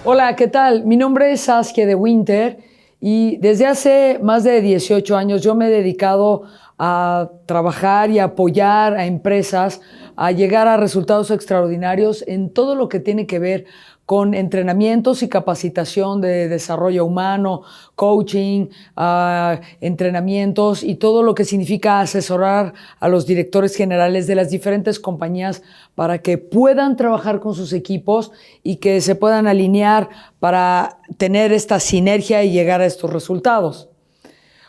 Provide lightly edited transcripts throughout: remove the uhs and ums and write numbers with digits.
Hola, ¿qué tal? Mi nombre es Saskia de Winter y desde hace más de 18 años yo me he dedicado a trabajar y apoyar a empresas a llegar a resultados extraordinarios en todo lo que tiene que ver con entrenamientos y capacitación de desarrollo humano, coaching, entrenamientos y todo lo que significa asesorar a los directores generales de las diferentes compañías para que puedan trabajar con sus equipos y que se puedan alinear para tener esta sinergia y llegar a estos resultados.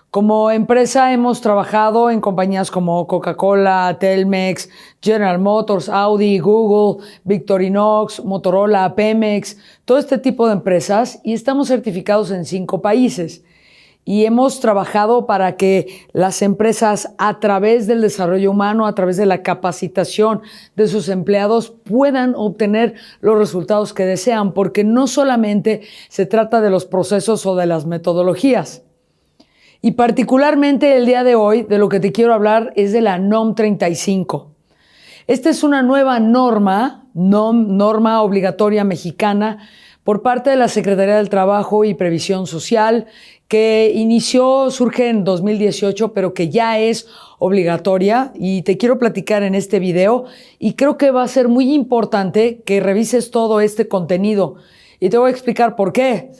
Como empresa hemos trabajado en compañías como Coca-Cola, Telmex, General Motors, Audi, Google, Victorinox, Motorola, Pemex, todo este tipo de empresas y estamos certificados en 5 países. Y hemos trabajado para que las empresas, a través del desarrollo humano, a través de la capacitación de sus empleados, puedan obtener los resultados que desean, porque no solamente se trata de los procesos o de las metodologías. Y particularmente el día de hoy, de lo que te quiero hablar es de la NOM 35. Esta es una nueva norma obligatoria mexicana, por parte de la Secretaría del Trabajo y Previsión Social, que surge en 2018, pero que ya es obligatoria y te quiero platicar en este video y creo que va a ser muy importante que revises todo este contenido y te voy a explicar por qué.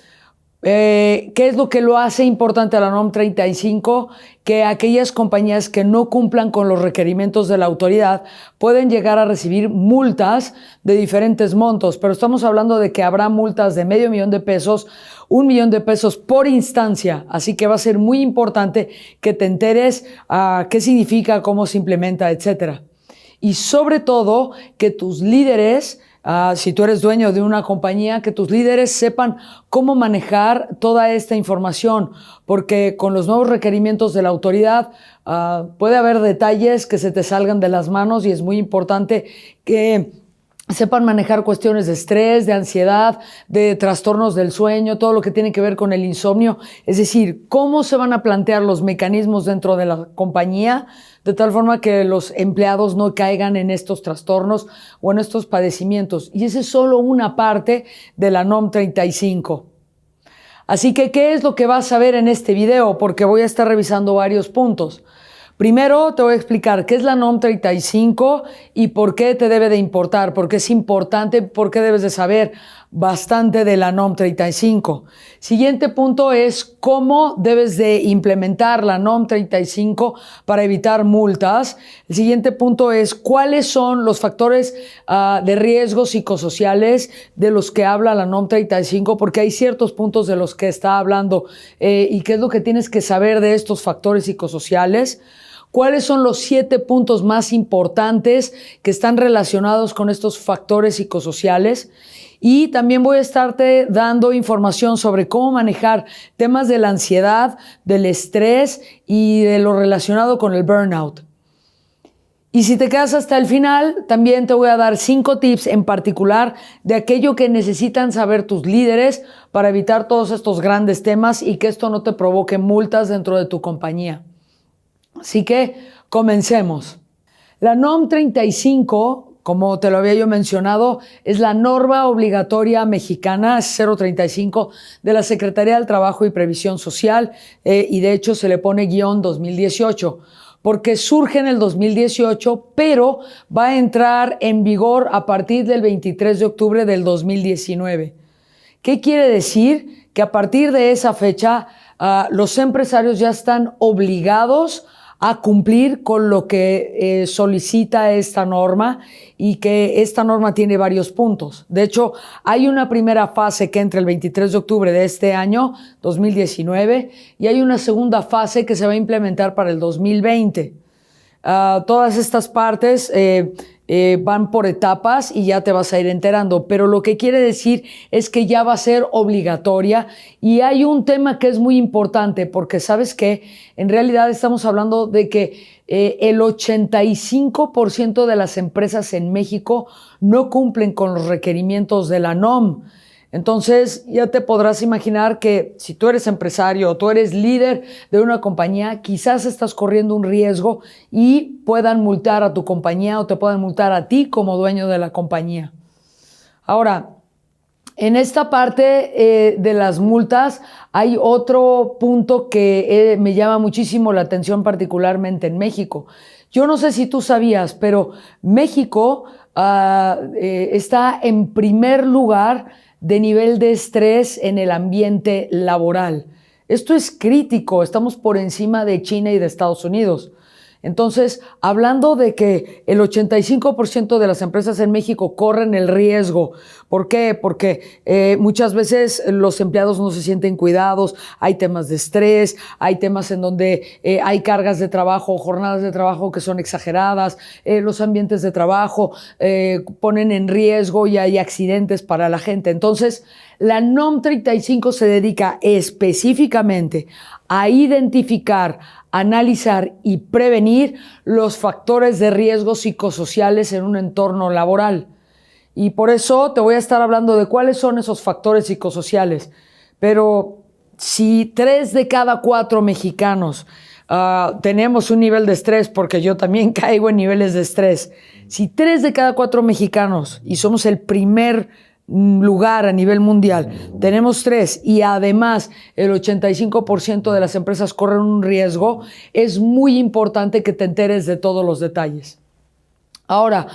¿Qué es lo que lo hace importante a la NOM 35? Que aquellas compañías que no cumplan con los requerimientos de la autoridad pueden llegar a recibir multas de diferentes montos, pero estamos hablando de que habrá multas de $500,000, $1,000,000 por instancia, así que va a ser muy importante que te enteres qué significa, cómo se implementa, etcétera. Y sobre todo que tus líderes, si tú eres dueño de una compañía, que tus líderes sepan cómo manejar toda esta información, porque con los nuevos requerimientos de la autoridad puede haber detalles que se te salgan de las manos y es muy importante que sepan manejar cuestiones de estrés, de ansiedad, de trastornos del sueño, todo lo que tiene que ver con el insomnio. Es decir, cómo se van a plantear los mecanismos dentro de la compañía de tal forma que los empleados no caigan en estos trastornos o en estos padecimientos. Y esa es solo una parte de la NOM 35. Así que, ¿qué es lo que vas a ver en este video? Porque voy a estar revisando varios puntos. Primero te voy a explicar qué es la NOM 35 y por qué te debe de importar, por qué es importante, por qué debes de saber bastante de la NOM 35. Siguiente punto es cómo debes de implementar la NOM 35 para evitar multas. El siguiente punto es cuáles son los factores de riesgo psicosociales de los que habla la NOM 35, porque hay ciertos puntos de los que está hablando y qué es lo que tienes que saber de estos factores psicosociales. ¿Cuáles son los 7 puntos más importantes que están relacionados con estos factores psicosociales? Y también voy a estarte dando información sobre cómo manejar temas de la ansiedad, del estrés y de lo relacionado con el burnout. Y si te quedas hasta el final, también te voy a dar 5 tips en particular de aquello que necesitan saber tus líderes para evitar todos estos grandes temas y que esto no te provoque multas dentro de tu compañía. Así que comencemos. La NOM 35, como te lo había yo mencionado, es la norma obligatoria mexicana 035 de la Secretaría del Trabajo y Previsión Social y de hecho se le pone _2018 porque surge en el 2018, pero va a entrar en vigor a partir del 23 de octubre del 2019. ¿Qué quiere decir? Que a partir de esa fecha los empresarios ya están obligados a cumplir con lo que solicita esta norma y que esta norma tiene varios puntos. De hecho, hay una primera fase que entra el 23 de octubre de este año, 2019, y hay una segunda fase que se va a implementar para el 2020. Todas estas partes van por etapas y ya te vas a ir enterando, pero lo que quiere decir es que ya va a ser obligatoria y hay un tema que es muy importante porque sabes que en realidad estamos hablando de que el 85% de las empresas en México no cumplen con los requerimientos de la NOM. Entonces ya te podrás imaginar que si tú eres empresario o tú eres líder de una compañía, quizás estás corriendo un riesgo y puedan multar a tu compañía o te puedan multar a ti como dueño de la compañía. Ahora, En esta parte de las multas hay otro punto que me llama muchísimo la atención, particularmente en México. Yo no sé si tú sabías, pero México está en primer lugar de nivel de estrés en el ambiente laboral. Esto es crítico, estamos por encima de China y de Estados Unidos. Entonces, hablando de que el 85% de las empresas en México corren el riesgo. ¿Por qué? Porque muchas veces los empleados no se sienten cuidados, hay temas de estrés, hay temas en donde hay cargas de trabajo, jornadas de trabajo que son exageradas, los ambientes de trabajo ponen en riesgo y hay accidentes para la gente. Entonces, la NOM 35 se dedica específicamente a identificar, analizar y prevenir los factores de riesgo psicosociales en un entorno laboral. Y por eso te voy a estar hablando de cuáles son esos factores psicosociales. Pero si 3 de cada 4 mexicanos tenemos un nivel de estrés, porque yo también caigo en niveles de estrés, si 3 de cada 4 mexicanos, y somos el primer lugar a nivel mundial, tenemos 3 y además el 85% de las empresas corren un riesgo, es muy importante que te enteres de todos los detalles. Ahora,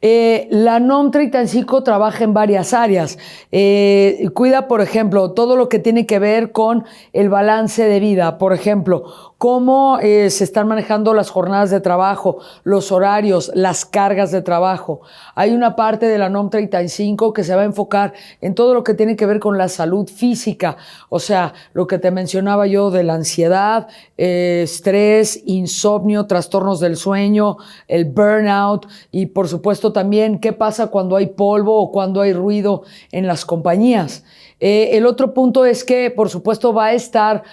la NOM 35 trabaja en varias áreas. Cuida, por ejemplo, todo lo que tiene que ver con el balance de vida. Por ejemplo, cómo se están manejando las jornadas de trabajo, los horarios, las cargas de trabajo. Hay una parte de la NOM 35 que se va a enfocar en todo lo que tiene que ver con la salud física. O sea, lo que te mencionaba yo de la ansiedad, estrés, insomnio, trastornos del sueño, el burnout y, por supuesto, también qué pasa cuando hay polvo o cuando hay ruido en las compañías. El otro punto es que, por supuesto, va a estar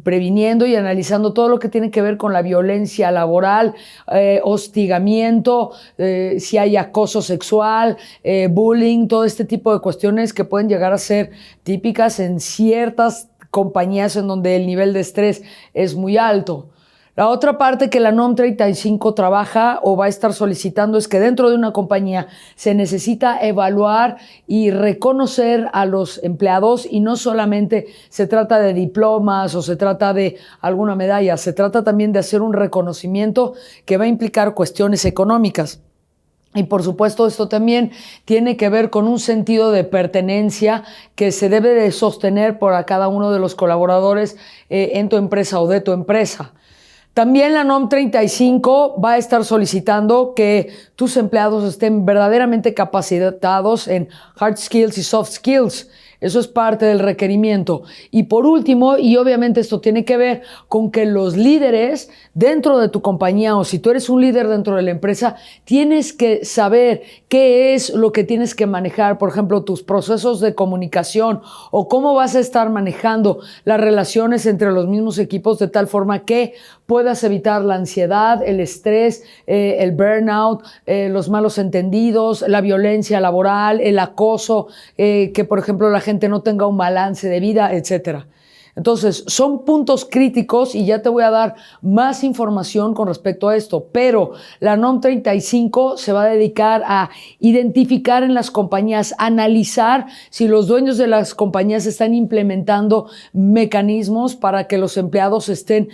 previniendo y analizando todo lo que tiene que ver con la violencia laboral, hostigamiento, si hay acoso sexual, bullying, todo este tipo de cuestiones que pueden llegar a ser típicas en ciertas compañías en donde el nivel de estrés es muy alto. La otra parte que la NOM 35 trabaja o va a estar solicitando es que dentro de una compañía se necesita evaluar y reconocer a los empleados, y no solamente se trata de diplomas o se trata de alguna medalla, se trata también de hacer un reconocimiento que va a implicar cuestiones económicas. Y por supuesto esto también tiene que ver con un sentido de pertenencia que se debe de sostener por a cada uno de los colaboradores en tu empresa o de tu empresa. También la NOM 35 va a estar solicitando que tus empleados estén verdaderamente capacitados en hard skills y soft skills. Eso es parte del requerimiento. Y por último, y obviamente esto tiene que ver con que los líderes dentro de tu compañía, o si tú eres un líder dentro de la empresa, tienes que saber qué es lo que tienes que manejar. Por ejemplo, tus procesos de comunicación o cómo vas a estar manejando las relaciones entre los mismos equipos de tal forma que puedas evitar la ansiedad, el estrés, el burnout, los malos entendidos, la violencia laboral, el acoso, que por ejemplo la gente no tenga un balance de vida, etcétera. Entonces, son puntos críticos y ya te voy a dar más información con respecto a esto, pero la NOM 35 se va a dedicar a identificar en las compañías, analizar si los dueños de las compañías están implementando mecanismos para que los empleados estén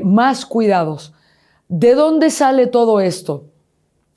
más cuidados. ¿De dónde sale todo esto?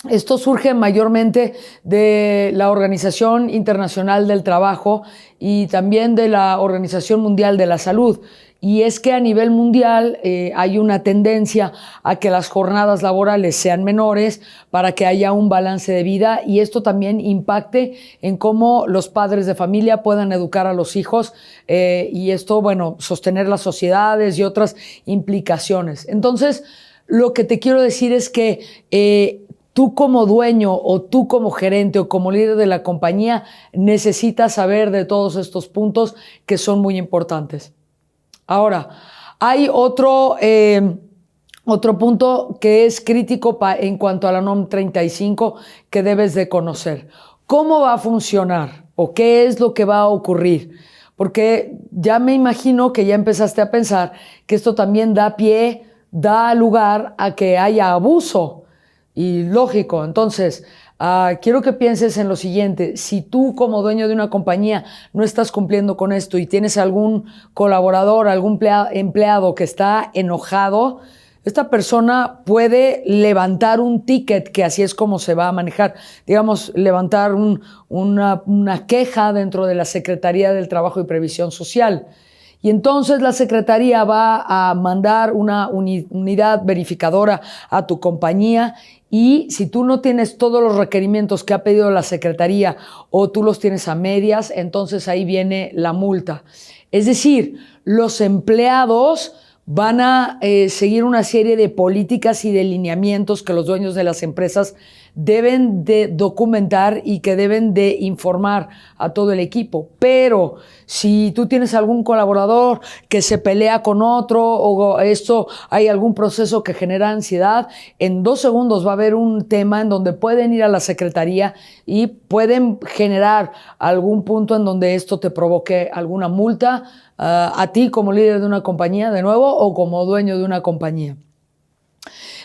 Esto surge mayormente de la Organización Internacional del Trabajo y también de la Organización Mundial de la Salud. Y es que a nivel mundial hay una tendencia a que las jornadas laborales sean menores para que haya un balance de vida, y esto también impacte en cómo los padres de familia puedan educar a los hijos y esto, bueno, sostener las sociedades y otras implicaciones. Entonces, lo que te quiero decir es que tú como dueño o tú como gerente o como líder de la compañía necesitas saber de todos estos puntos que son muy importantes. Ahora, hay otro punto que es crítico en cuanto a la NOM 35 que debes de conocer. ¿Cómo va a funcionar o qué es lo que va a ocurrir? Porque ya me imagino que ya empezaste a pensar que esto también da lugar a que haya abuso. Y lógico, entonces Quiero que pienses en lo siguiente: si tú como dueño de una compañía no estás cumpliendo con esto y tienes algún colaborador, algún empleado que está enojado, esta persona puede levantar un ticket, que así es como se va a manejar. Digamos, levantar una queja dentro de la Secretaría del Trabajo y Previsión Social. Y entonces la Secretaría va a mandar una unidad verificadora a tu compañía, y si tú no tienes todos los requerimientos que ha pedido la Secretaría o tú los tienes a medias, entonces ahí viene la multa. Es decir, los empleados van a seguir una serie de políticas y de lineamientos que los dueños de las empresas deben de documentar y que deben de informar a todo el equipo. Pero si tú tienes algún colaborador que se pelea con otro, o hay algún proceso que genera ansiedad, en 2 segundos va a haber un tema en donde pueden ir a la Secretaría y pueden generar algún punto en donde esto te provoque alguna multa, a ti como líder de una compañía, de nuevo, o como dueño de una compañía.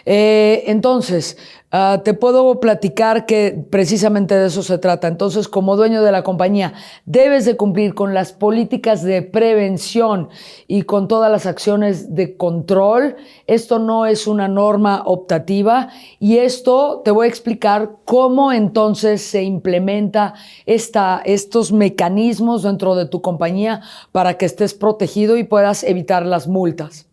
Entonces, te puedo platicar que precisamente de eso se trata. Entonces, como dueño de la compañía, debes de cumplir con las políticas de prevención y con todas las acciones de control. Esto no es una norma optativa, y esto te voy a explicar cómo entonces se implementa estos mecanismos dentro de tu compañía para que estés protegido y puedas evitar las multas.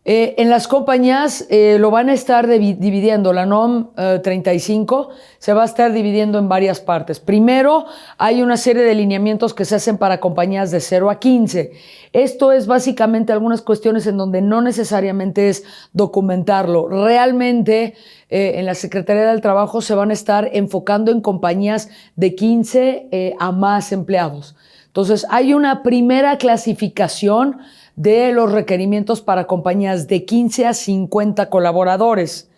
En las compañías lo van a estar dividiendo. La NOM 35 se va a estar dividiendo en varias partes. Primero, hay una serie de lineamientos que se hacen para compañías de 0 a 15. Esto es básicamente algunas cuestiones en donde no necesariamente es documentarlo. Realmente en la Secretaría del Trabajo se van a estar enfocando en compañías de 15 a más empleados. Entonces, hay una primera clasificación de los requerimientos para compañías de 15 a 50 colaboradores.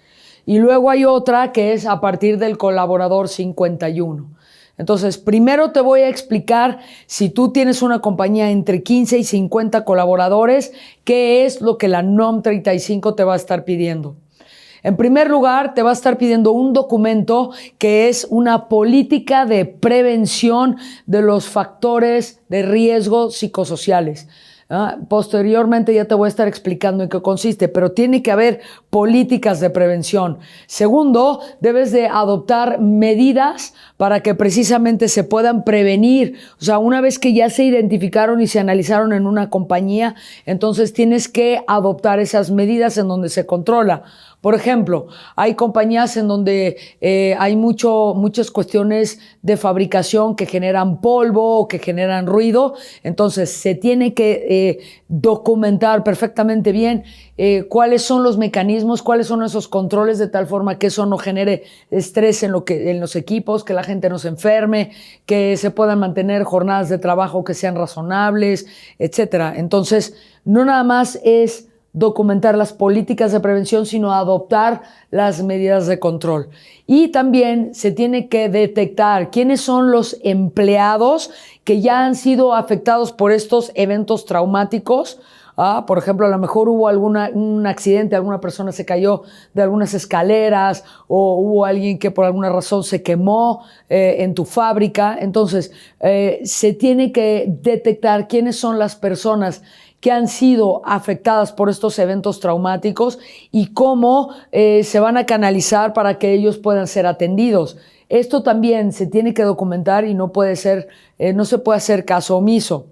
Y luego hay otra que es a partir del colaborador 51. Entonces, primero te voy a explicar, si tú tienes una compañía entre 15 y 50 colaboradores, qué es lo que la NOM 35 te va a estar pidiendo. En primer lugar, te va a estar pidiendo un documento que es una política de prevención de los factores de riesgo psicosociales. Posteriormente ya te voy a estar explicando en qué consiste, pero tiene que haber políticas de prevención. Segundo, debes de adoptar medidas para que precisamente se puedan prevenir. O sea, una vez que ya se identificaron y se analizaron en una compañía, entonces tienes que adoptar esas medidas en donde se controla. Por ejemplo, hay compañías en donde hay muchas cuestiones de fabricación que generan polvo o que generan ruido. Entonces, se tiene que documentar perfectamente bien cuáles son los mecanismos, cuáles son esos controles, de tal forma que eso no genere estrés en los equipos, que la gente no se enferme, que se puedan mantener jornadas de trabajo que sean razonables, etcétera. Entonces, no nada más es documentar las políticas de prevención, sino adoptar las medidas de control. Y también se tiene que detectar quiénes son los empleados que ya han sido afectados por estos eventos traumáticos. Por ejemplo, a lo mejor hubo un accidente, alguna persona se cayó de algunas escaleras, o hubo alguien que por alguna razón se quemó en tu fábrica. Entonces, se tiene que detectar quiénes son las personas que han sido afectadas por estos eventos traumáticos y cómo se van a canalizar para que ellos puedan ser atendidos. Esto también se tiene que documentar y no se puede hacer caso omiso.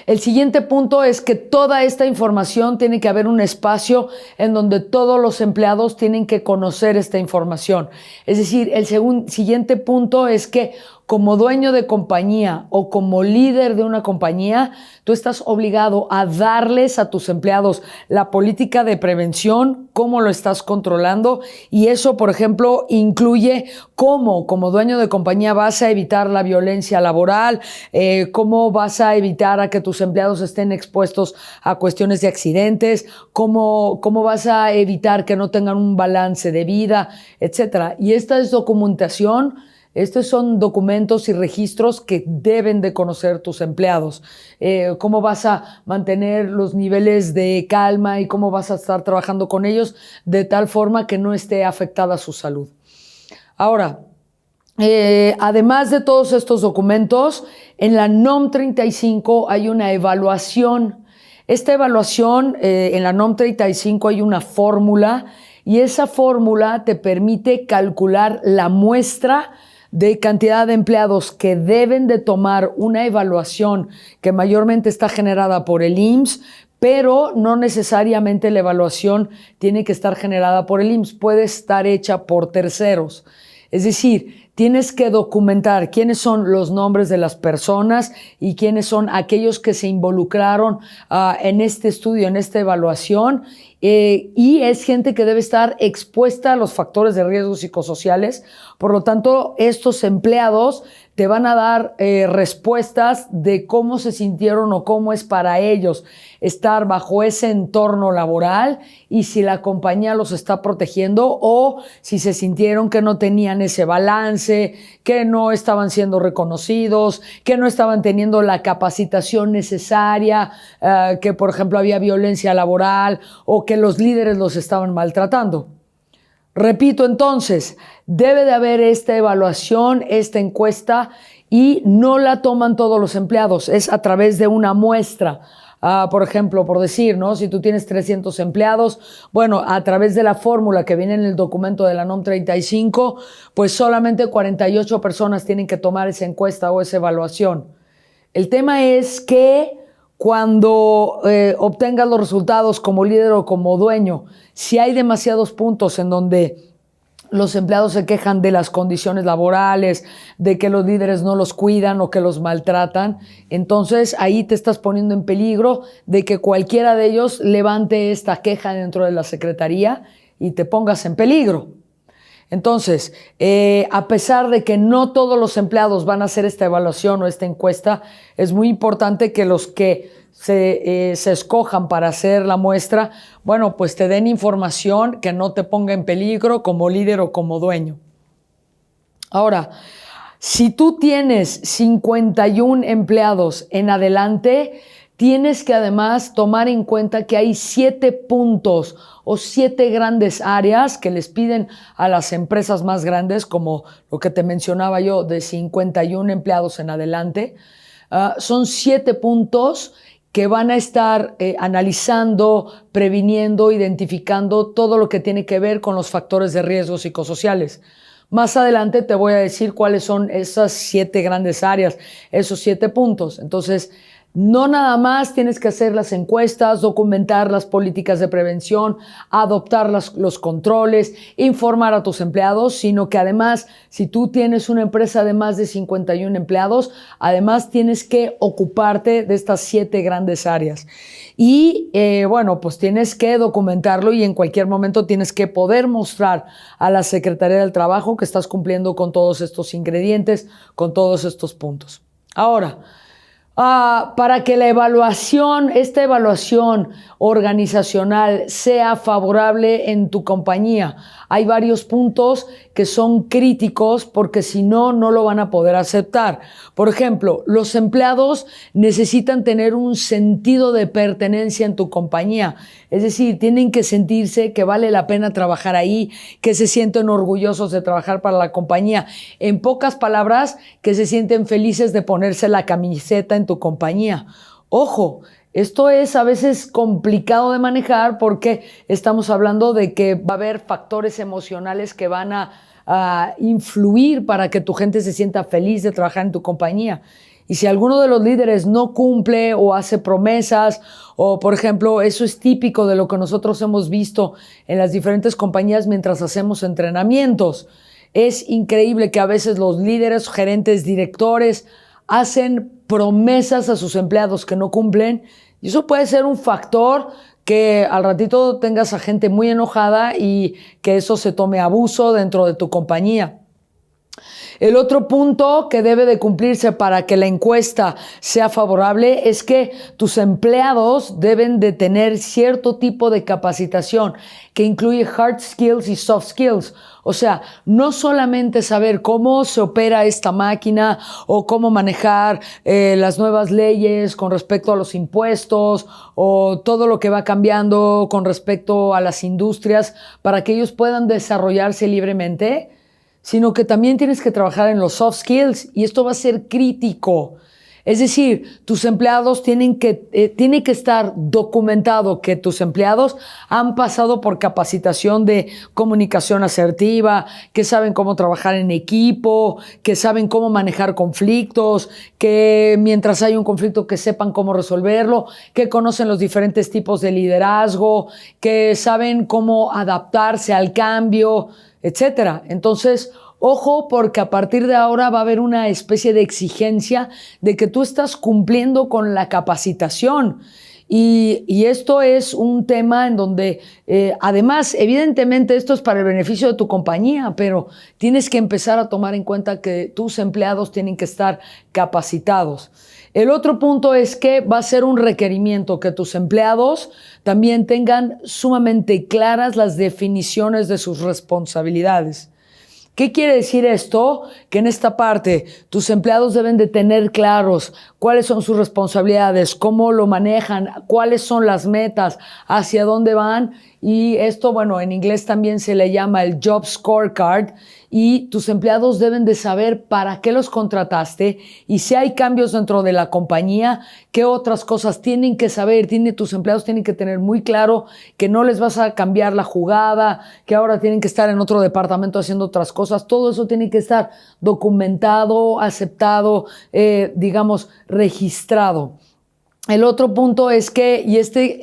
El siguiente punto es que toda esta información tiene que haber un espacio en donde todos los empleados tienen que conocer esta información. Es decir, el siguiente punto es que como dueño de compañía o como líder de una compañía, tú estás obligado a darles a tus empleados la política de prevención, cómo lo estás controlando, y eso, por ejemplo, incluye cómo, como dueño de compañía, vas a evitar la violencia laboral, cómo vas a evitar a que tus empleados estén expuestos a cuestiones de accidentes, cómo vas a evitar que no tengan un balance de vida, etcétera. Y esta es documentación Estos son documentos y registros que deben de conocer tus empleados. Cómo vas a mantener los niveles de calma y cómo vas a estar trabajando con ellos de tal forma que no esté afectada su salud. Ahora, además de todos estos documentos, en la NOM 35 hay una evaluación. Esta evaluación, en la NOM 35 hay una fórmula y esa fórmula te permite calcular la muestra de cantidad de empleados que deben de tomar una evaluación que mayormente está generada por el IMSS, pero no necesariamente la evaluación tiene que estar generada por el IMSS, puede estar hecha por terceros. Es decir, tienes que documentar quiénes son los nombres de las personas y quiénes son aquellos que se involucraron en este estudio, en esta evaluación, y es gente que debe estar expuesta a los factores de riesgo psicosociales. Por lo tanto, estos empleados te van a dar respuestas de cómo se sintieron o cómo es para ellos estar bajo ese entorno laboral y si la compañía los está protegiendo o si se sintieron que no tenían ese balance, que no estaban siendo reconocidos, que no estaban teniendo la capacitación necesaria, que por ejemplo había violencia laboral o que los líderes los estaban maltratando. Repito entonces, debe de haber esta evaluación, esta encuesta, y no la toman todos los empleados, es a través de una muestra. Por ejemplo, por decir, ¿no? Si tú tienes 300 empleados, bueno, a través de la fórmula que viene en el documento de la NOM 35, pues solamente 48 personas tienen que tomar esa encuesta o esa evaluación. El tema es que cuando obtengas los resultados como líder o como dueño, si hay demasiados puntos en donde los empleados se quejan de las condiciones laborales, de que los líderes no los cuidan o que los maltratan, entonces ahí te estás poniendo en peligro de que cualquiera de ellos levante esta queja dentro de la secretaría y te pongas en peligro. Entonces, a pesar de que no todos los empleados van a hacer esta evaluación o esta encuesta, es muy importante que los que se escojan para hacer la muestra, bueno, pues te den información que no te ponga en peligro como líder o como dueño. Ahora, si tú tienes 51 empleados en adelante, tienes que además tomar en cuenta que hay 7 puntos o 7 grandes áreas que les piden a las empresas más grandes, como lo que te mencionaba yo, de 51 empleados en adelante. Son 7 puntos que van a estar analizando, previniendo, identificando todo lo que tiene que ver con los factores de riesgo psicosociales. Más adelante te voy a decir cuáles son esas 7 grandes áreas, esos 7 puntos. Entonces, no nada más tienes que hacer las encuestas, documentar las políticas de prevención, adoptar los controles, informar a tus empleados, sino que además, si tú tienes una empresa de más de 51 empleados, además tienes que ocuparte de estas 7 grandes áreas. Y bueno, pues tienes que documentarlo y en cualquier momento tienes que poder mostrar a la Secretaría del Trabajo que estás cumpliendo con todos estos ingredientes, con todos estos puntos. Ahora, para que esta evaluación organizacional sea favorable en tu compañía, hay varios puntos que son críticos porque si no, no lo van a poder aceptar. Por ejemplo, los empleados necesitan tener un sentido de pertenencia en tu compañía. Es decir, tienen que sentirse que vale la pena trabajar ahí, que se sienten orgullosos de trabajar para la compañía. En pocas palabras, que se sienten felices de ponerse la camiseta en tu compañía. Ojo, esto es a veces complicado de manejar porque estamos hablando de que va a haber factores emocionales que van a influir para que tu gente se sienta feliz de trabajar en tu compañía. Y si alguno de los líderes no cumple o hace promesas, o por ejemplo, eso es típico de lo que nosotros hemos visto en las diferentes compañías mientras hacemos entrenamientos. Es increíble que a veces los líderes, gerentes, directores hacen promesas a sus empleados que no cumplen, y eso puede ser un factor que al ratito tengas a gente muy enojada y que eso se tome abuso dentro de tu compañía. El otro punto que debe de cumplirse para que la encuesta sea favorable es que tus empleados deben de tener cierto tipo de capacitación que incluye hard skills y soft skills. O sea, no solamente saber cómo se opera esta máquina o cómo manejar las nuevas leyes con respecto a los impuestos o todo lo que va cambiando con respecto a las industrias para que ellos puedan desarrollarse libremente, sino que también tienes que trabajar en los soft skills y esto va a ser crítico. Es decir, tus empleados tiene que estar documentado que tus empleados han pasado por capacitación de comunicación asertiva, que saben cómo trabajar en equipo, que saben cómo manejar conflictos, que mientras hay un conflicto que sepan cómo resolverlo, que conocen los diferentes tipos de liderazgo, que saben cómo adaptarse al cambio, etcétera. Entonces, ojo, porque a partir de ahora va a haber una especie de exigencia de que tú estás cumpliendo con la capacitación. Y esto es un tema en donde, además, evidentemente esto es para el beneficio de tu compañía, pero tienes que empezar a tomar en cuenta que tus empleados tienen que estar capacitados. El otro punto es que va a ser un requerimiento que tus empleados también tengan sumamente claras las definiciones de sus responsabilidades. ¿Qué quiere decir esto? Que en esta parte tus empleados deben de tener claros cuáles son sus responsabilidades, cómo lo manejan, cuáles son las metas, hacia dónde van. Y esto, bueno, en inglés también se le llama el Job Scorecard. Y tus empleados deben de saber para qué los contrataste y si hay cambios dentro de la compañía, qué otras cosas tienen que saber. Tus empleados tienen que tener muy claro que no les vas a cambiar la jugada, que ahora tienen que estar en otro departamento haciendo otras cosas. Todo eso tiene que estar documentado, aceptado, digamos, registrado. El otro punto es que,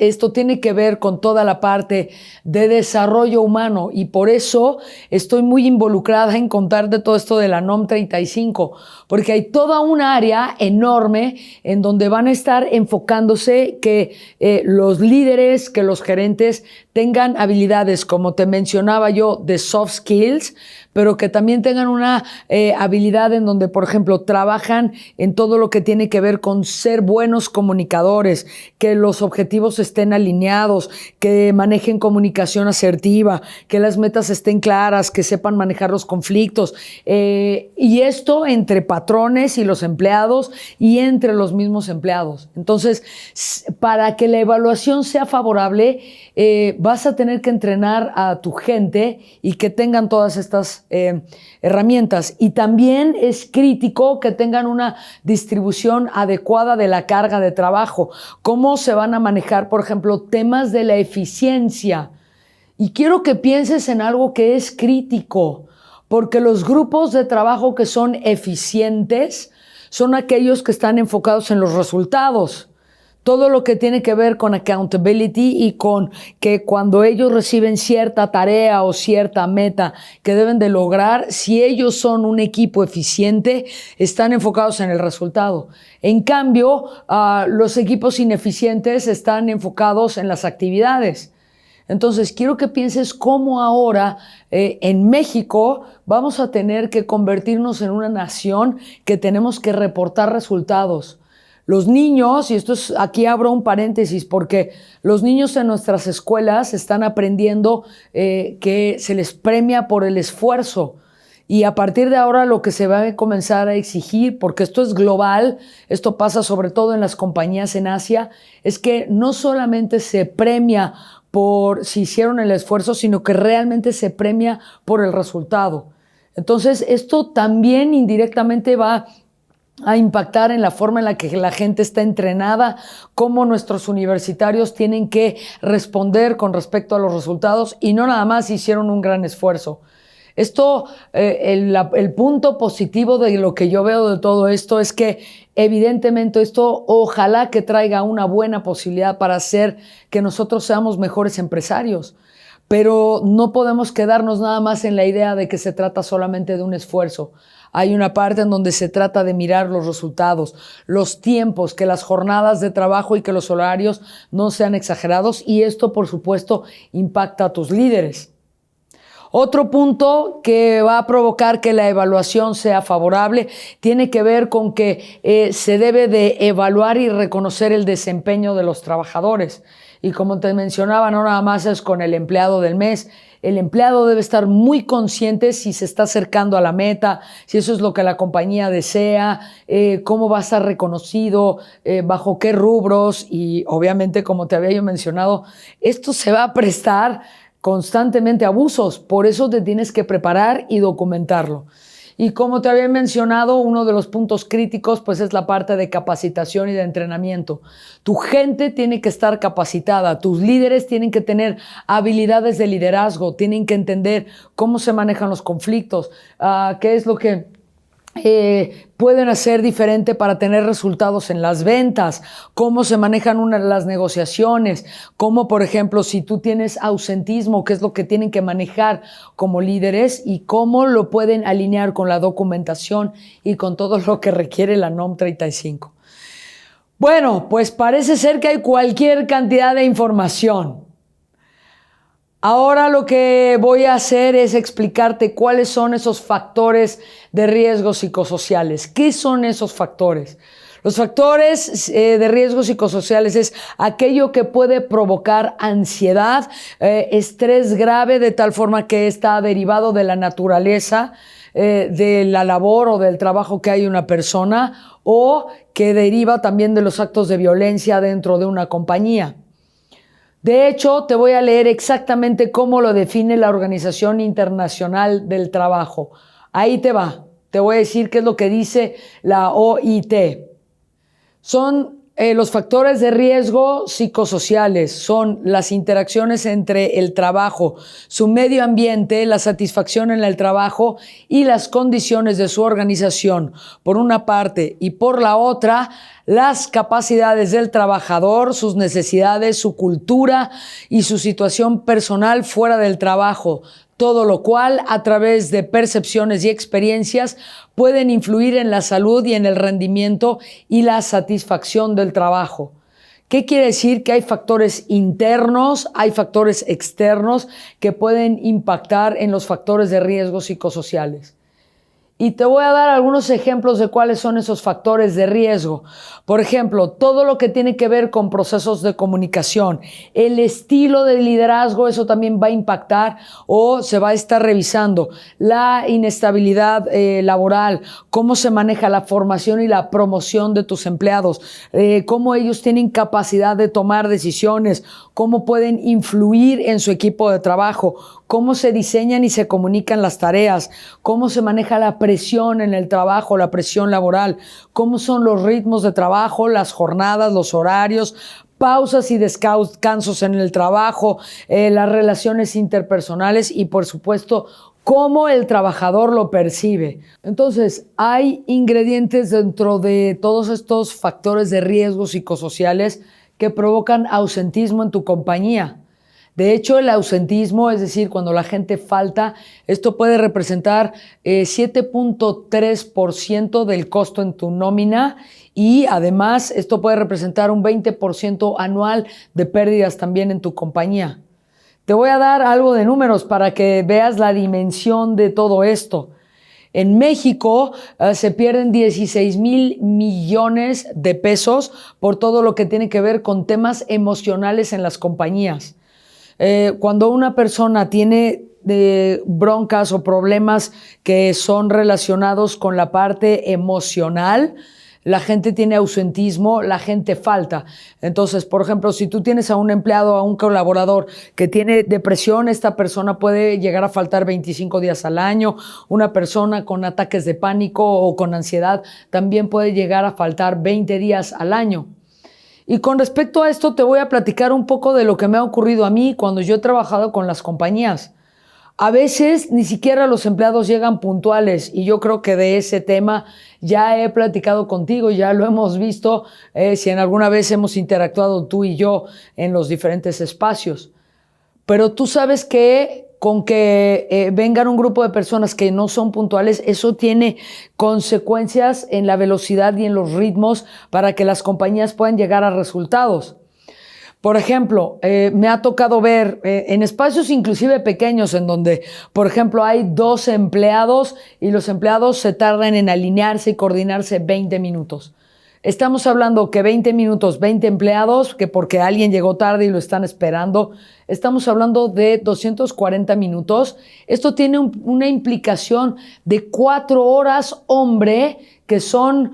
esto tiene que ver con toda la parte de desarrollo humano y por eso estoy muy involucrada en contarte todo esto de la NOM 35, porque hay toda una área enorme en donde van a estar enfocándose que los líderes, que los gerentes tengan habilidades, como te mencionaba yo, de soft skills, pero que también tengan una habilidad en donde, por ejemplo, trabajan en todo lo que tiene que ver con ser buenos comunicadores, que los objetivos estén alineados, que manejen comunicación asertiva, que las metas estén claras, que sepan manejar los conflictos. Y esto entre patrones y los empleados y entre los mismos empleados. Entonces, para que la evaluación sea favorable, vas a tener que entrenar a tu gente y que tengan todas estas herramientas. Y también es crítico que tengan una distribución adecuada de la carga de trabajo. Cómo se van a manejar, por ejemplo, temas de la eficiencia. Y quiero que pienses en algo que es crítico, porque los grupos de trabajo que son eficientes son aquellos que están enfocados en los resultados. Todo lo que tiene que ver con accountability y con que cuando ellos reciben cierta tarea o cierta meta que deben de lograr, si ellos son un equipo eficiente, están enfocados en el resultado. En cambio, los equipos ineficientes están enfocados en las actividades. Entonces, quiero que pienses cómo ahora en México vamos a tener que convertirnos en una nación que tenemos que reportar resultados. Los niños, y aquí abro un paréntesis, porque los niños en nuestras escuelas están aprendiendo que se les premia por el esfuerzo. Y a partir de ahora lo que se va a comenzar a exigir, porque esto es global, esto pasa sobre todo en las compañías en Asia, es que no solamente se premia por si hicieron el esfuerzo, sino que realmente se premia por el resultado. Entonces, esto también indirectamente va a impactar en la forma en la que la gente está entrenada, cómo nuestros universitarios tienen que responder con respecto a los resultados y no nada más hicieron un gran esfuerzo. Esto, el punto positivo de lo que yo veo de todo esto es que evidentemente esto ojalá que traiga una buena posibilidad para hacer que nosotros seamos mejores empresarios. Pero no podemos quedarnos nada más en la idea de que se trata solamente de un esfuerzo. Hay una parte en donde se trata de mirar los resultados, los tiempos, que las jornadas de trabajo y que los horarios no sean exagerados y esto, por supuesto, impacta a tus líderes. Otro punto que va a provocar que la evaluación sea favorable tiene que ver con que se debe de evaluar y reconocer el desempeño de los trabajadores. Y como te mencionaba, no nada más es con el empleado del mes. El empleado debe estar muy consciente si se está acercando a la meta, si eso es lo que la compañía desea, cómo va a estar reconocido, bajo qué rubros y obviamente, como te había yo mencionado, esto se va a prestar constantemente a abusos. Por eso te tienes que preparar y documentarlo. Y como te había mencionado, uno de los puntos críticos pues es la parte de capacitación y de entrenamiento. Tu gente tiene que estar capacitada, tus líderes tienen que tener habilidades de liderazgo, tienen que entender cómo se manejan los conflictos, qué es lo que pueden hacer diferente para tener resultados en las ventas, cómo se manejan las negociaciones, cómo, por ejemplo, si tú tienes ausentismo, qué es lo que tienen que manejar como líderes y cómo lo pueden alinear con la documentación y con todo lo que requiere la NOM 35. Bueno, pues parece ser que hay cualquier cantidad de información. Ahora lo que voy a hacer es explicarte cuáles son esos factores de riesgo psicosociales. ¿Qué son esos factores? Los factores de riesgo psicosociales es aquello que puede provocar ansiedad, estrés grave de tal forma que está derivado de la naturaleza de la labor o del trabajo que hay una persona o que deriva también de los actos de violencia dentro de una compañía. De hecho, te voy a leer exactamente cómo lo define la Organización Internacional del Trabajo. Ahí te va. Te voy a decir qué es lo que dice la OIT. Son los factores de riesgo psicosociales, son las interacciones entre el trabajo, su medio ambiente, la satisfacción en el trabajo y las condiciones de su organización, por una parte, y por la otra, las capacidades del trabajador, sus necesidades, su cultura y su situación personal fuera del trabajo. Todo lo cual, a través de percepciones y experiencias, pueden influir en la salud y en el rendimiento y la satisfacción del trabajo. ¿Qué quiere decir? Que hay factores internos, hay factores externos que pueden impactar en los factores de riesgo psicosociales. Y te voy a dar algunos ejemplos de cuáles son esos factores de riesgo. Por ejemplo, todo lo que tiene que ver con procesos de comunicación, el estilo de liderazgo, eso también va a impactar o se va a estar revisando. La inestabilidad laboral, cómo se maneja la formación y la promoción de tus empleados, cómo ellos tienen capacidad de tomar decisiones, cómo pueden influir en su equipo de trabajo, cómo se diseñan y se comunican las tareas, cómo se maneja la presión en el trabajo, la presión laboral, cómo son los ritmos de trabajo, las jornadas, los horarios, pausas y descansos en el trabajo, las relaciones interpersonales y, por supuesto, cómo el trabajador lo percibe. Entonces, hay ingredientes dentro de todos estos factores de riesgo psicosociales que provocan ausentismo en tu compañía. De hecho, el ausentismo, es decir, cuando la gente falta, esto puede representar 7.3% del costo en tu nómina y además esto puede representar un 20% anual de pérdidas también en tu compañía. Te voy a dar algo de números para que veas la dimensión de todo esto. En México se pierden 16,000 millones de pesos por todo lo que tiene que ver con temas emocionales en las compañías. Cuando una persona tiene broncas o problemas que son relacionados con la parte emocional, la gente tiene ausentismo, la gente falta. Entonces, por ejemplo, si tú tienes a un empleado, a un colaborador que tiene depresión, esta persona puede llegar a faltar 25 días al año. Una persona con ataques de pánico o con ansiedad también puede llegar a faltar 20 días al año. Y con respecto a esto te voy a platicar un poco de lo que me ha ocurrido a mí cuando yo he trabajado con las compañías. A veces ni siquiera los empleados llegan puntuales y yo creo que de ese tema ya he platicado contigo, ya lo hemos visto, si en alguna vez hemos interactuado tú y yo en los diferentes espacios. Pero tú sabes que con que vengan un grupo de personas que no son puntuales, eso tiene consecuencias en la velocidad y en los ritmos para que las compañías puedan llegar a resultados. Por ejemplo, me ha tocado ver en espacios inclusive pequeños en donde, por ejemplo, hay 12 empleados y los empleados se tardan en alinearse y coordinarse 20 minutos. Estamos hablando que 20 minutos, 20 empleados, que porque alguien llegó tarde y lo están esperando, estamos hablando de 240 minutos. Esto tiene una implicación de 4 horas, hombre, que son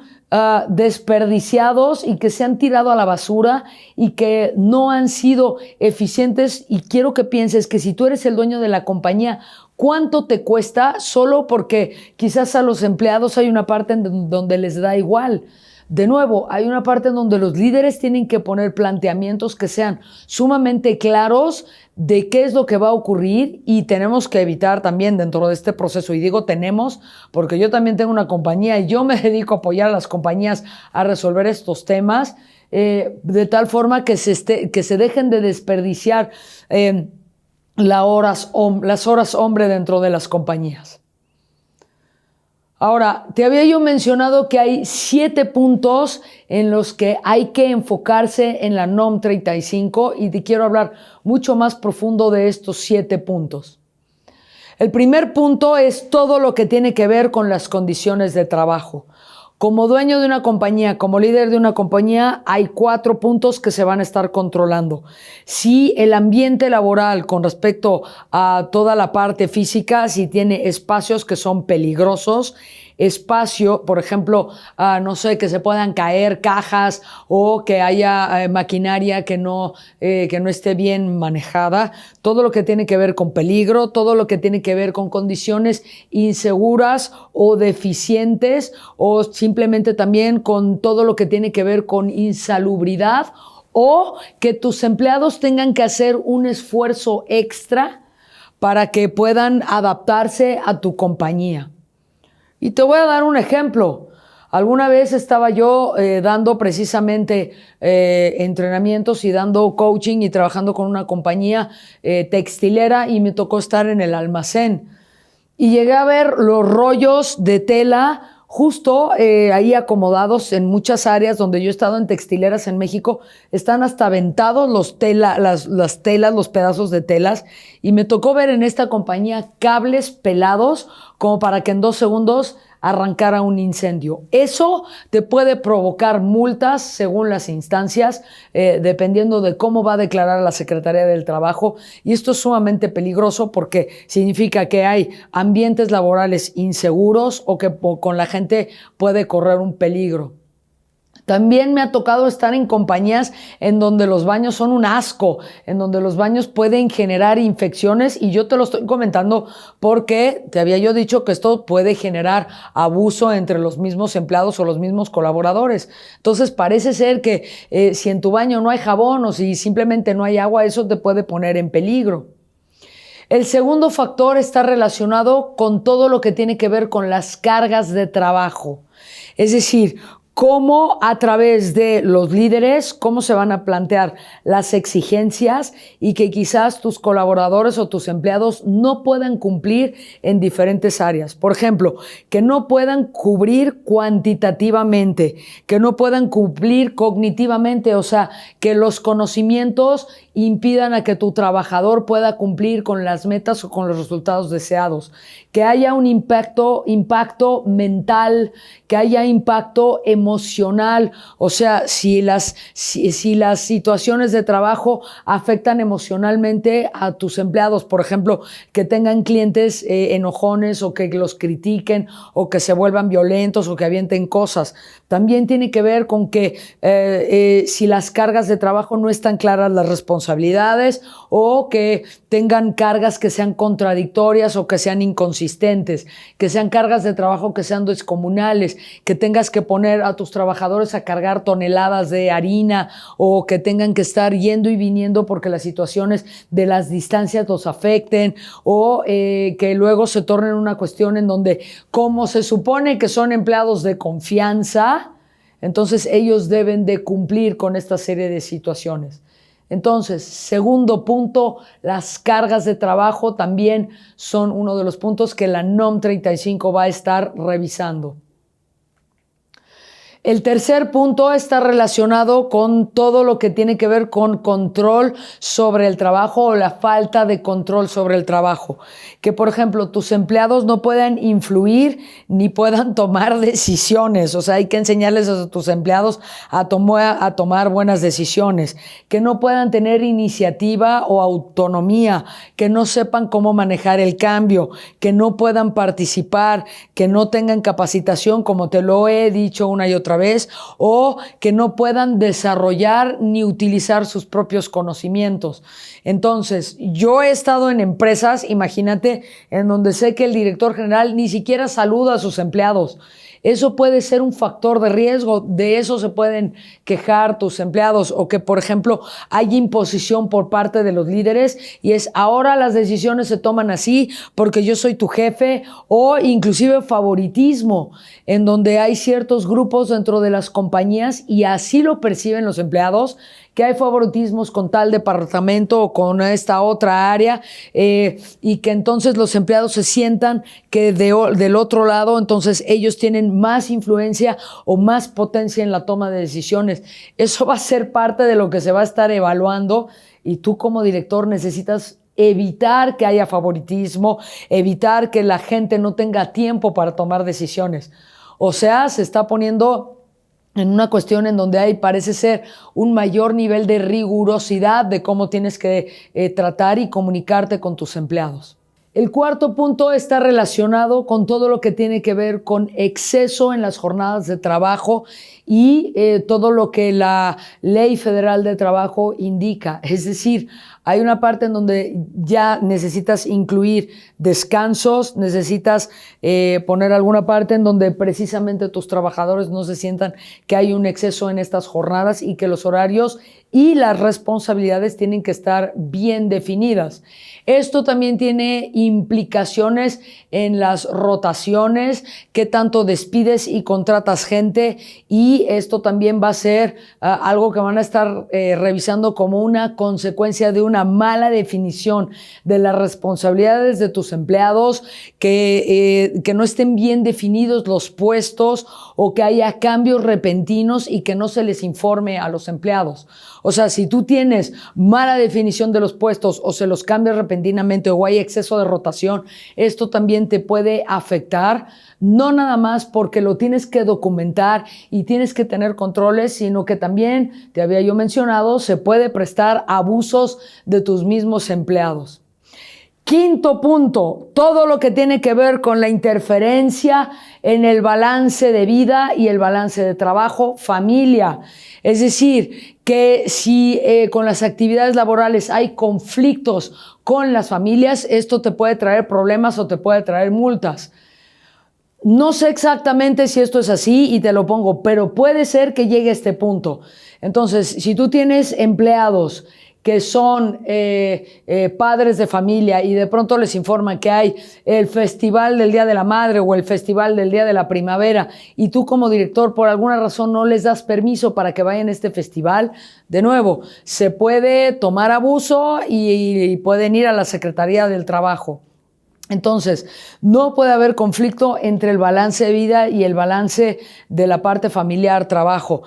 desperdiciados y que se han tirado a la basura y que no han sido eficientes. Y quiero que pienses que si tú eres el dueño de la compañía, ¿cuánto te cuesta? Solo porque quizás a los empleados hay una parte en donde les da igual. De nuevo, hay una parte en donde los líderes tienen que poner planteamientos que sean sumamente claros de qué es lo que va a ocurrir, y tenemos que evitar también dentro de este proceso, y digo tenemos porque yo también tengo una compañía y yo me dedico a apoyar a las compañías a resolver estos temas, de tal forma que se dejen de desperdiciar las horas hombre dentro de las compañías. Ahora, te había yo mencionado que hay 7 puntos en los que hay que enfocarse en la NOM 35 y te quiero hablar mucho más profundo de estos 7 puntos. El primer punto es todo lo que tiene que ver con las condiciones de trabajo. Como dueño de una compañía, como líder de una compañía, hay 4 puntos que se van a estar controlando. Si el ambiente laboral con respecto a toda la parte física, si tiene espacios que son peligrosos, espacio, por ejemplo, no sé, que se puedan caer cajas o que haya maquinaria que no esté bien manejada, todo lo que tiene que ver con peligro, todo lo que tiene que ver con condiciones inseguras o deficientes, o simplemente también con todo lo que tiene que ver con insalubridad, o que tus empleados tengan que hacer un esfuerzo extra para que puedan adaptarse a tu compañía. Y te voy a dar un ejemplo. Alguna vez estaba yo dando precisamente entrenamientos y dando coaching y trabajando con una compañía textilera, y me tocó estar en el almacén. Y llegué a ver los rollos de tela justo ahí acomodados en muchas áreas donde yo he estado en textileras en México. Están hasta aventados las telas, los pedazos de telas. Y me tocó ver en esta compañía cables pelados como para que en 2 segundos arrancara un incendio. Eso te puede provocar multas según las instancias, dependiendo de cómo va a declarar la Secretaría del Trabajo. Y esto es sumamente peligroso porque significa que hay ambientes laborales inseguros o que con la gente puede correr un peligro. También me ha tocado estar en compañías en donde los baños son un asco, en donde los baños pueden generar infecciones, y yo te lo estoy comentando porque te había yo dicho que esto puede generar abuso entre los mismos empleados o los mismos colaboradores. Entonces parece ser que si en tu baño no hay jabón o si simplemente no hay agua, eso te puede poner en peligro. El segundo factor está relacionado con todo lo que tiene que ver con las cargas de trabajo. Es decir, cómo a través de los líderes, cómo se van a plantear las exigencias y que quizás tus colaboradores o tus empleados no puedan cumplir en diferentes áreas. Por ejemplo, que no puedan cubrir cuantitativamente, que no puedan cumplir cognitivamente, o sea, que los conocimientos impidan a que tu trabajador pueda cumplir con las metas o con los resultados deseados, que haya un impacto mental, que haya impacto emocional, o sea, si las situaciones de trabajo afectan emocionalmente a tus empleados, por ejemplo, que tengan clientes enojones o que los critiquen o que se vuelvan violentos o que avienten cosas. También tiene que ver con que si las cargas de trabajo no están claras las responsabilidades, o que tengan cargas que sean contradictorias o que sean inconsistentes, que sean cargas de trabajo que sean descomunales, que tengas que poner a tus trabajadores a cargar toneladas de harina o que tengan que estar yendo y viniendo porque las situaciones de las distancias los afecten, o que luego se tornen una cuestión en donde, como se supone que son empleados de confianza, entonces ellos deben de cumplir con esta serie de situaciones. Entonces, segundo punto, las cargas de trabajo también son uno de los puntos que la NOM 35 va a estar revisando. El tercer punto está relacionado con todo lo que tiene que ver con control sobre el trabajo o la falta de control sobre el trabajo. Que, por ejemplo, tus empleados no puedan influir ni puedan tomar decisiones. O sea, hay que enseñarles a tus empleados a tomar buenas decisiones. Que no puedan tener iniciativa o autonomía. Que no sepan cómo manejar el cambio. Que no puedan participar. Que no tengan capacitación, como te lo he dicho una y otra vez, o que no puedan desarrollar ni utilizar sus propios conocimientos. Entonces, yo he estado en empresas, imagínate, en donde sé que el director general ni siquiera saluda a sus empleados. Eso puede ser un factor de riesgo, de eso se pueden quejar tus empleados, o que, por ejemplo, hay imposición por parte de los líderes y es ahora las decisiones se toman así porque yo soy tu jefe, o inclusive favoritismo, en donde hay ciertos grupos dentro de las compañías y así lo perciben los empleados, que hay favoritismos con tal departamento o con esta otra área, y que entonces los empleados se sientan que del otro lado, entonces ellos tienen más influencia o más potencia en la toma de decisiones. Eso va a ser parte de lo que se va a estar evaluando y tú como director necesitas evitar que haya favoritismo, evitar que la gente no tenga tiempo para tomar decisiones. O sea, se está poniendo en una cuestión en donde parece ser un mayor nivel de rigurosidad de cómo tienes que tratar y comunicarte con tus empleados. El cuarto punto está relacionado con todo lo que tiene que ver con exceso en las jornadas de trabajo y todo lo que la Ley Federal de Trabajo indica. Es decir, hay una parte en donde ya necesitas incluir descansos, necesitas poner alguna parte en donde precisamente tus trabajadores no se sientan que hay un exceso en estas jornadas y que los horarios y las responsabilidades tienen que estar bien definidas. Esto también tiene implicaciones en las rotaciones, qué tanto despides y contratas gente, y esto también va a ser algo que van a estar revisando como una consecuencia de una mala definición de las responsabilidades de tus empleados, que no estén bien definidos los puestos o que haya cambios repentinos y que no se les informe a los empleados. O sea, si tú tienes mala definición de los puestos o se los cambias repentinamente o hay exceso de rotación, esto también te puede afectar, no nada más porque lo tienes que documentar y tienes que tener controles, sino que también, te había yo mencionado, se puede prestar abusos de tus mismos empleados. Quinto punto, todo lo que tiene que ver con la interferencia en el balance de vida y el balance de trabajo, familia. Es decir, que si con las actividades laborales hay conflictos con las familias, esto te puede traer problemas o te puede traer multas. No sé exactamente si esto es así y te lo pongo, pero puede ser que llegue a este punto. Entonces, si tú tienes empleados que son padres de familia y de pronto les informan que hay el festival del Día de la Madre o el festival del Día de la Primavera y tú como director por alguna razón no les das permiso para que vayan a este festival, de nuevo, se puede tomar abuso y pueden ir a la Secretaría del Trabajo. Entonces, no puede haber conflicto entre el balance de vida y el balance de la parte familiar, trabajo.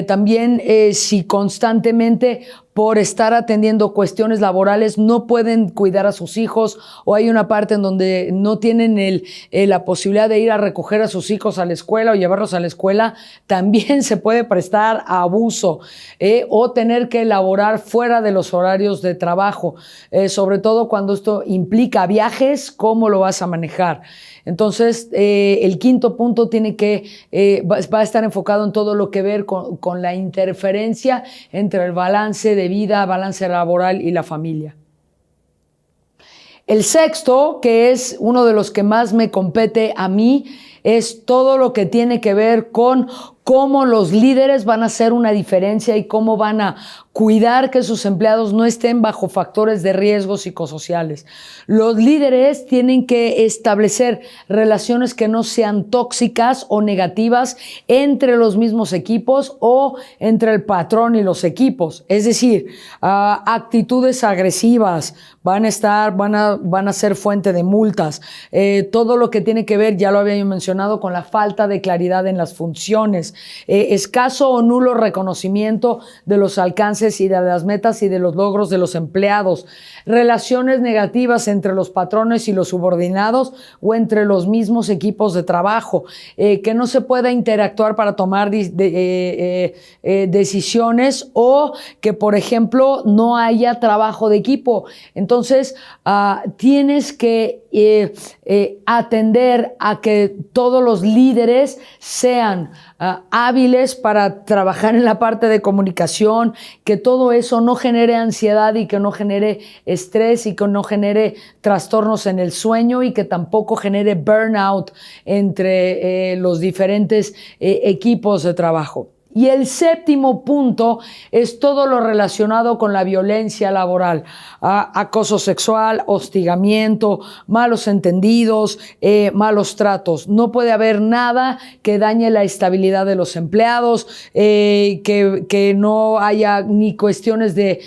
También, si constantemente por estar atendiendo cuestiones laborales no pueden cuidar a sus hijos, o hay una parte en donde no tienen la posibilidad de ir a recoger a sus hijos a la escuela o llevarlos a la escuela, también se puede prestar a abuso, o tener que laborar fuera de los horarios de trabajo, sobre todo cuando esto implica viajes, ¿cómo lo vas a manejar? Entonces, el quinto punto va a estar enfocado en todo lo que ver con la interferencia entre el balance de vida, balance laboral y la familia. El sexto, que es uno de los que más me compete a mí, es todo lo que tiene que ver con cómo los líderes van a hacer una diferencia y cómo van a cuidar que sus empleados no estén bajo factores de riesgo psicosociales. Los líderes tienen que establecer relaciones que no sean tóxicas o negativas entre los mismos equipos o entre el patrón y los equipos. Es decir, actitudes agresivas van a ser fuente de multas. Todo lo que tiene que ver, ya lo había mencionado, con la falta de claridad en las funciones. escaso o nulo reconocimiento de los alcances y de las metas y de los logros de los empleados, relaciones negativas entre los patrones y los subordinados o entre los mismos equipos de trabajo, que no se pueda interactuar para tomar decisiones, o que, por ejemplo, no haya trabajo de equipo. Entonces, tienes que atender a que todos los líderes sean hábiles para trabajar en la parte de comunicación, que todo eso no genere ansiedad y que no genere estrés y que no genere trastornos en el sueño y que tampoco genere burnout entre los diferentes equipos de trabajo. Y el séptimo punto es todo lo relacionado con la violencia laboral, acoso sexual, hostigamiento, malos entendidos, malos tratos. No puede haber nada que dañe la estabilidad de los empleados, que no haya ni cuestiones de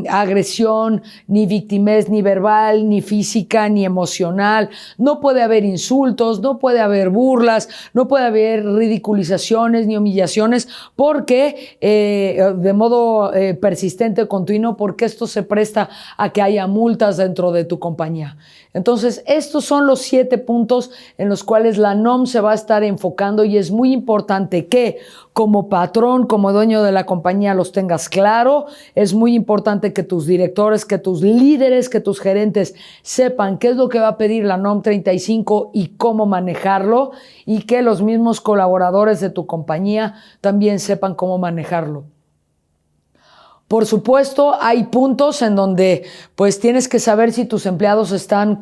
agresión, ni victimez, ni verbal, ni física, ni emocional. No puede haber insultos, no puede haber burlas, no puede haber ridiculizaciones ni humillaciones, porque de modo persistente, continuo, porque esto se presta a que haya multas dentro de tu compañía. Entonces, estos son los 7 puntos en los cuales la NOM se va a estar enfocando, y es muy importante que como patrón, como dueño de la compañía, los tengas claro. Es muy importante que tus directores, que tus líderes, que tus gerentes sepan qué es lo que va a pedir la NOM 35 y cómo manejarlo, y que los mismos colaboradores de tu compañía también sepan cómo manejarlo. Por supuesto, hay puntos en donde pues tienes que saber si tus empleados están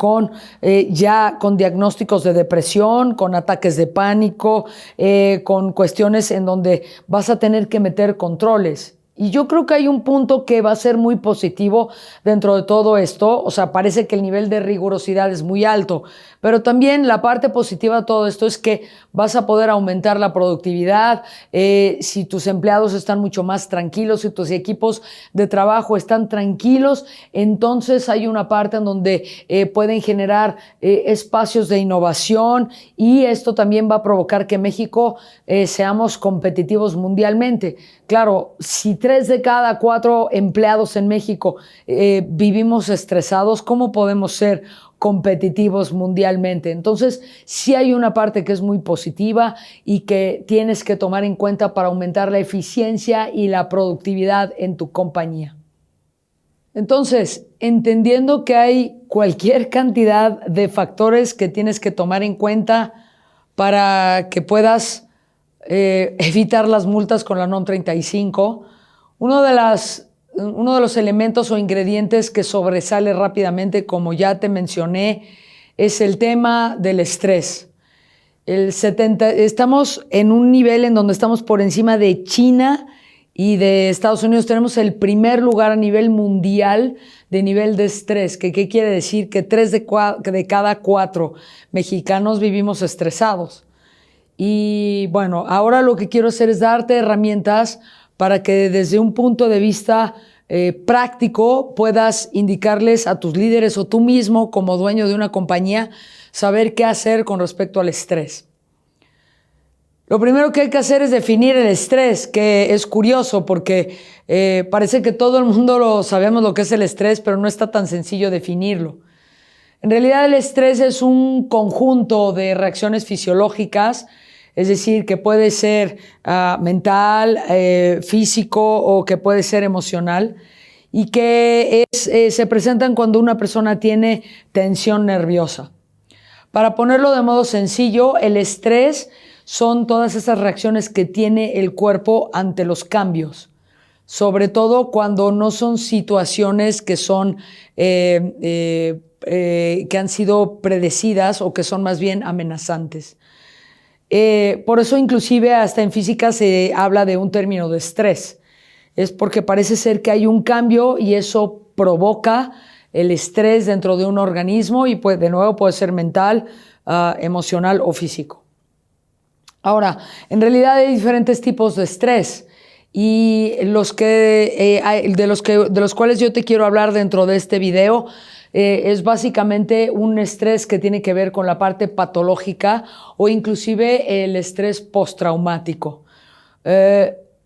ya con diagnósticos de depresión, con ataques de pánico, con cuestiones en donde vas a tener que meter controles. Y yo creo que hay un punto que va a ser muy positivo dentro de todo esto. O sea, parece que el nivel de rigurosidad es muy alto, pero también la parte positiva de todo esto es que vas a poder aumentar la productividad. Si tus empleados están mucho más tranquilos, si tus equipos de trabajo están tranquilos, entonces hay una parte en donde pueden generar espacios de innovación, y esto también va a provocar que México seamos competitivos mundialmente. Claro, si 3 de cada 4 empleados en México vivimos estresados, ¿cómo podemos ser competitivos mundialmente? Entonces, sí hay una parte que es muy positiva y que tienes que tomar en cuenta para aumentar la eficiencia y la productividad en tu compañía. Entonces, entendiendo que hay cualquier cantidad de factores que tienes que tomar en cuenta para que puedas evitar las multas con la NOM 35, uno de los elementos o ingredientes que sobresale rápidamente, como ya te mencioné, es el tema del estrés. Estamos en un nivel en donde estamos por encima de China y de Estados Unidos. Tenemos el primer lugar a nivel mundial de nivel de estrés. ¿Qué quiere decir? Que 3 de cada 4 mexicanos vivimos estresados. Y bueno, ahora lo que quiero hacer es darte herramientas para que desde un punto de vista práctico puedas indicarles a tus líderes, o tú mismo como dueño de una compañía, saber qué hacer con respecto al estrés. Lo primero que hay que hacer es definir el estrés, que es curioso porque parece que todo el mundo sabemos lo que es el estrés, pero no está tan sencillo definirlo. En realidad, el estrés es un conjunto de reacciones fisiológicas, es decir, que puede ser mental, físico, o que puede ser emocional, y que se presentan cuando una persona tiene tensión nerviosa. Para ponerlo de modo sencillo, el estrés son todas esas reacciones que tiene el cuerpo ante los cambios, sobre todo cuando no son situaciones que son que han sido predecidas o que son más bien amenazantes. Por eso inclusive hasta en física se habla de un término de estrés. Es porque parece ser que hay un cambio y eso provoca el estrés dentro de un organismo, y pues de nuevo puede ser mental, emocional o físico. Ahora, en realidad hay diferentes tipos de estrés, y de los cuales yo te quiero hablar dentro de este video es básicamente un estrés que tiene que ver con la parte patológica o inclusive el estrés postraumático.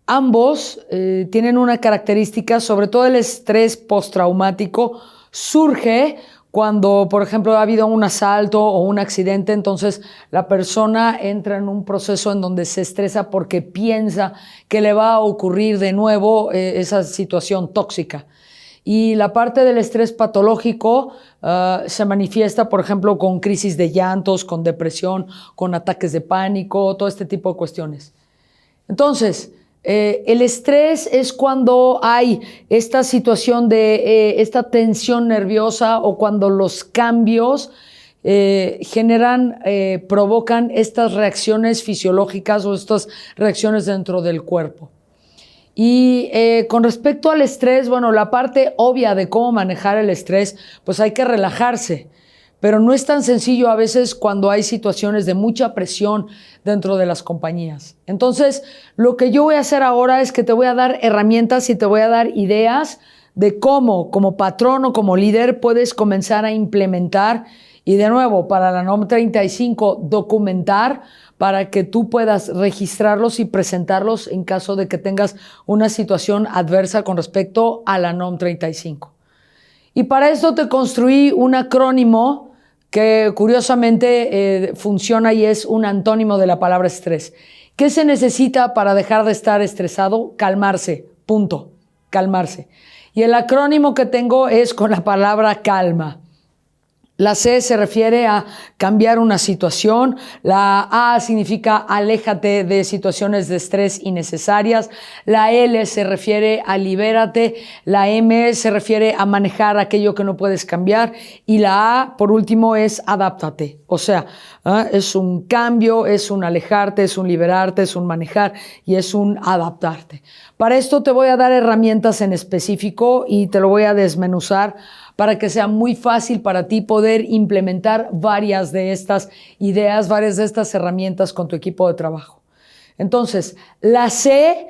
Ambos tienen una característica, sobre todo el estrés postraumático, surge cuando, por ejemplo, ha habido un asalto o un accidente, entonces la persona entra en un proceso en donde se estresa porque piensa que le va a ocurrir de nuevo esa situación tóxica. Y la parte del estrés patológico se manifiesta, por ejemplo, con crisis de llantos, con depresión, con ataques de pánico, todo este tipo de cuestiones. Entonces, el estrés es cuando hay esta situación de esta tensión nerviosa o cuando los cambios provocan estas reacciones fisiológicas o estas reacciones dentro del cuerpo. Y con respecto al estrés, bueno, la parte obvia de cómo manejar el estrés, pues hay que relajarse. Pero no es tan sencillo a veces cuando hay situaciones de mucha presión dentro de las compañías. Entonces, lo que yo voy a hacer ahora es que te voy a dar herramientas y te voy a dar ideas de cómo, como patrón o como líder, puedes comenzar a implementar y de nuevo, para la NOM 35, documentar para que tú puedas registrarlos y presentarlos en caso de que tengas una situación adversa con respecto a la NOM 35. Y para esto te construí un acrónimo que curiosamente funciona y es un antónimo de la palabra estrés. ¿Qué se necesita para dejar de estar estresado? Calmarse, punto, calmarse. Y el acrónimo que tengo es con la palabra calma. La C se refiere a cambiar una situación, la A significa aléjate de situaciones de estrés innecesarias, la L se refiere a libérate, la M se refiere a manejar aquello que no puedes cambiar y la A, por último, es adáptate. O sea, es un cambio, es un alejarte, es un liberarte, es un manejar y es un adaptarte. Para esto te voy a dar herramientas en específico y te lo voy a desmenuzar para que sea muy fácil para ti poder implementar varias de estas ideas, varias de estas herramientas con tu equipo de trabajo. Entonces, la C,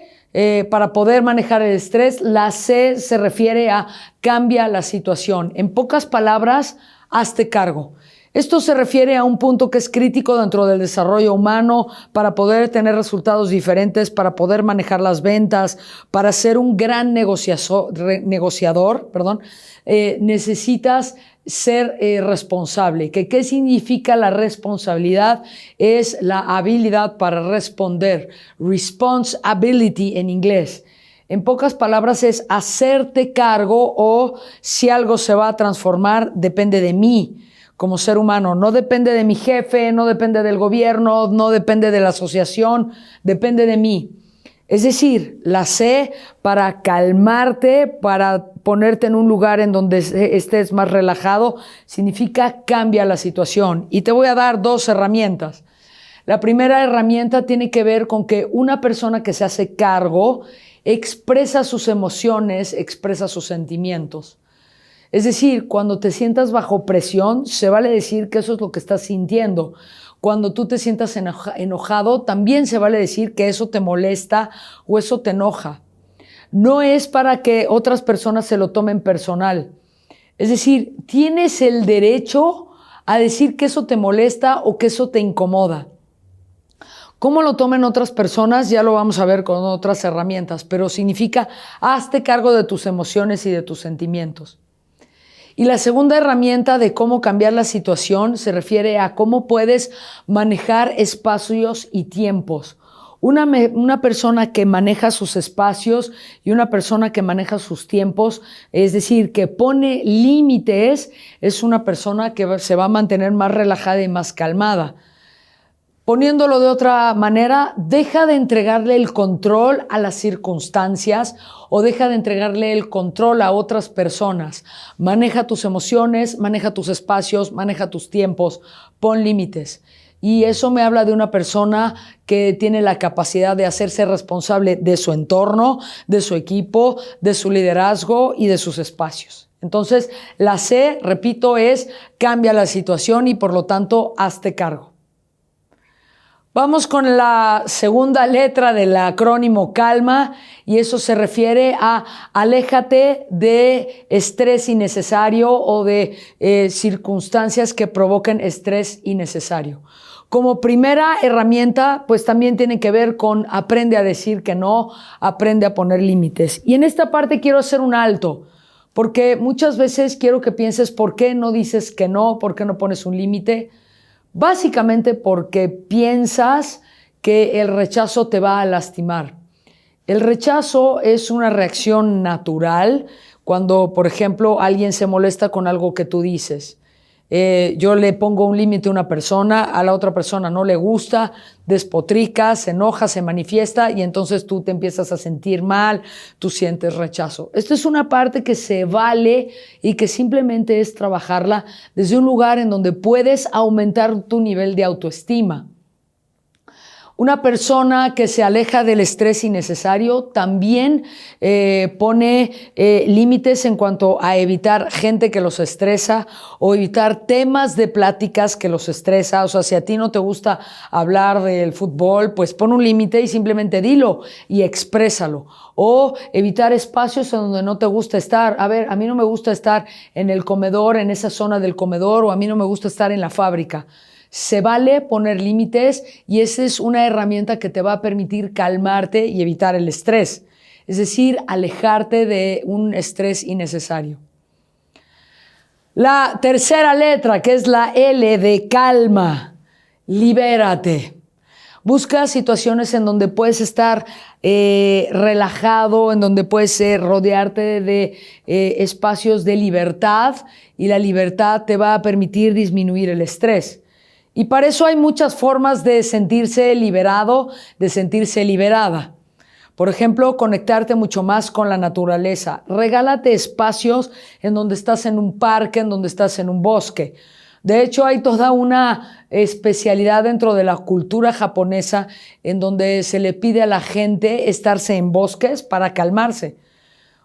para poder manejar el estrés, la C se refiere a cambia la situación. En pocas palabras, hazte cargo. Esto se refiere a un punto que es crítico dentro del desarrollo humano para poder tener resultados diferentes, para poder manejar las ventas, para ser un gran negociador, necesitas ser responsable. ¿Qué significa la responsabilidad? Es la habilidad para responder, responsibility en inglés. En pocas palabras es hacerte cargo o si algo se va a transformar, depende de mí. Como ser humano, no depende de mi jefe, no depende del gobierno, no depende de la asociación, depende de mí. Es decir, la C para calmarte, para ponerte en un lugar en donde estés más relajado, significa cambia la situación. Y te voy a dar dos herramientas. La primera herramienta tiene que ver con que una persona que se hace cargo expresa sus emociones, expresa sus sentimientos. Es decir, cuando te sientas bajo presión, se vale decir que eso es lo que estás sintiendo. Cuando tú te sientas enojado, también se vale decir que eso te molesta o eso te enoja. No es para que otras personas se lo tomen personal. Es decir, tienes el derecho a decir que eso te molesta o que eso te incomoda. ¿Cómo lo tomen otras personas? Ya lo vamos a ver con otras herramientas, pero significa hazte cargo de tus emociones y de tus sentimientos. Y la segunda herramienta de cómo cambiar la situación se refiere a cómo puedes manejar espacios y tiempos. Una persona que maneja sus espacios y una persona que maneja sus tiempos, es decir, que pone límites, es una persona que se va a mantener más relajada y más calmada. Poniéndolo de otra manera, deja de entregarle el control a las circunstancias o deja de entregarle el control a otras personas. Maneja tus emociones, maneja tus espacios, maneja tus tiempos, pon límites. Y eso me habla de una persona que tiene la capacidad de hacerse responsable de su entorno, de su equipo, de su liderazgo y de sus espacios. Entonces, la C, repito, es cambia la situación y por lo tanto, hazte cargo. Vamos con la segunda letra del acrónimo calma y eso se refiere a aléjate de estrés innecesario o de circunstancias que provoquen estrés innecesario. Como primera herramienta, pues también tiene que ver con aprende a decir que no, aprende a poner límites. Y en esta parte quiero hacer un alto, porque muchas veces quiero que pienses por qué no dices que no, por qué no pones un límite. Básicamente porque piensas que el rechazo te va a lastimar. El rechazo es una reacción natural cuando, por ejemplo, alguien se molesta con algo que tú dices. Yo le pongo un límite a una persona, a la otra persona no le gusta, despotrica, se enoja, se manifiesta y entonces tú te empiezas a sentir mal, tú sientes rechazo. Esto es una parte que se vale y que simplemente es trabajarla desde un lugar en donde puedes aumentar tu nivel de autoestima. Una persona que se aleja del estrés innecesario también pone límites en cuanto a evitar gente que los estresa o evitar temas de pláticas que los estresa. O sea, si a ti no te gusta hablar del fútbol, pues pon un límite y simplemente dilo y exprésalo. O evitar espacios en donde no te gusta estar. A ver, a mí no me gusta estar en el comedor, en esa zona del comedor, o a mí no me gusta estar en la fábrica. Se vale poner límites y esa es una herramienta que te va a permitir calmarte y evitar el estrés. Es decir, alejarte de un estrés innecesario. La tercera letra, que es la L de calma, libérate. Busca situaciones en donde puedes estar relajado, en donde puedes rodearte de espacios de libertad y la libertad te va a permitir disminuir el estrés. Y para eso hay muchas formas de sentirse liberado, de sentirse liberada. Por ejemplo, conectarte mucho más con la naturaleza. Regálate espacios en donde estás en un parque, en donde estás en un bosque. De hecho, hay toda una especialidad dentro de la cultura japonesa en donde se le pide a la gente estarse en bosques para calmarse.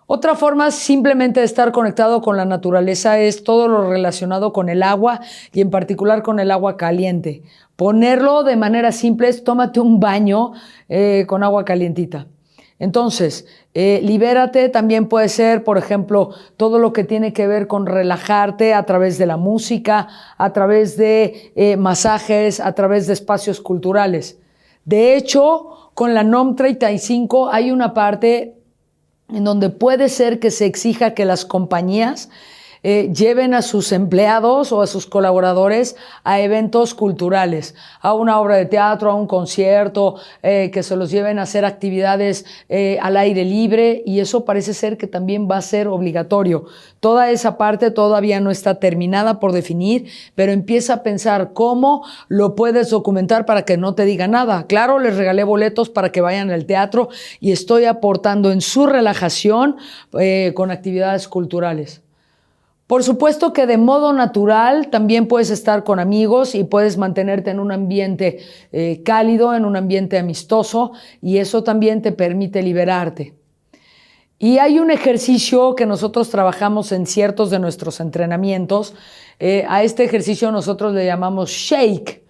Otra forma simplemente de estar conectado con la naturaleza es todo lo relacionado con el agua y en particular con el agua caliente. Ponerlo de manera simple es tómate un baño con agua calientita. Entonces, libérate también puede ser, por ejemplo, todo lo que tiene que ver con relajarte a través de la música, a través de masajes, a través de espacios culturales. De hecho, con la NOM 35 hay una parte en donde puede ser que se exija que las compañías lleven a sus empleados o a sus colaboradores a eventos culturales, a una obra de teatro, a un concierto, que se los lleven a hacer actividades al aire libre, y eso parece ser que también va a ser obligatorio. Toda esa parte todavía no está terminada por definir, pero empieza a pensar cómo lo puedes documentar para que no te diga nada. Claro, les regalé boletos para que vayan al teatro y estoy aportando en su relajación con actividades culturales. Por supuesto que de modo natural también puedes estar con amigos y puedes mantenerte en un ambiente cálido, en un ambiente amistoso, y eso también te permite liberarte. Y hay un ejercicio que nosotros trabajamos en ciertos de nuestros entrenamientos. A este ejercicio nosotros le llamamos shake.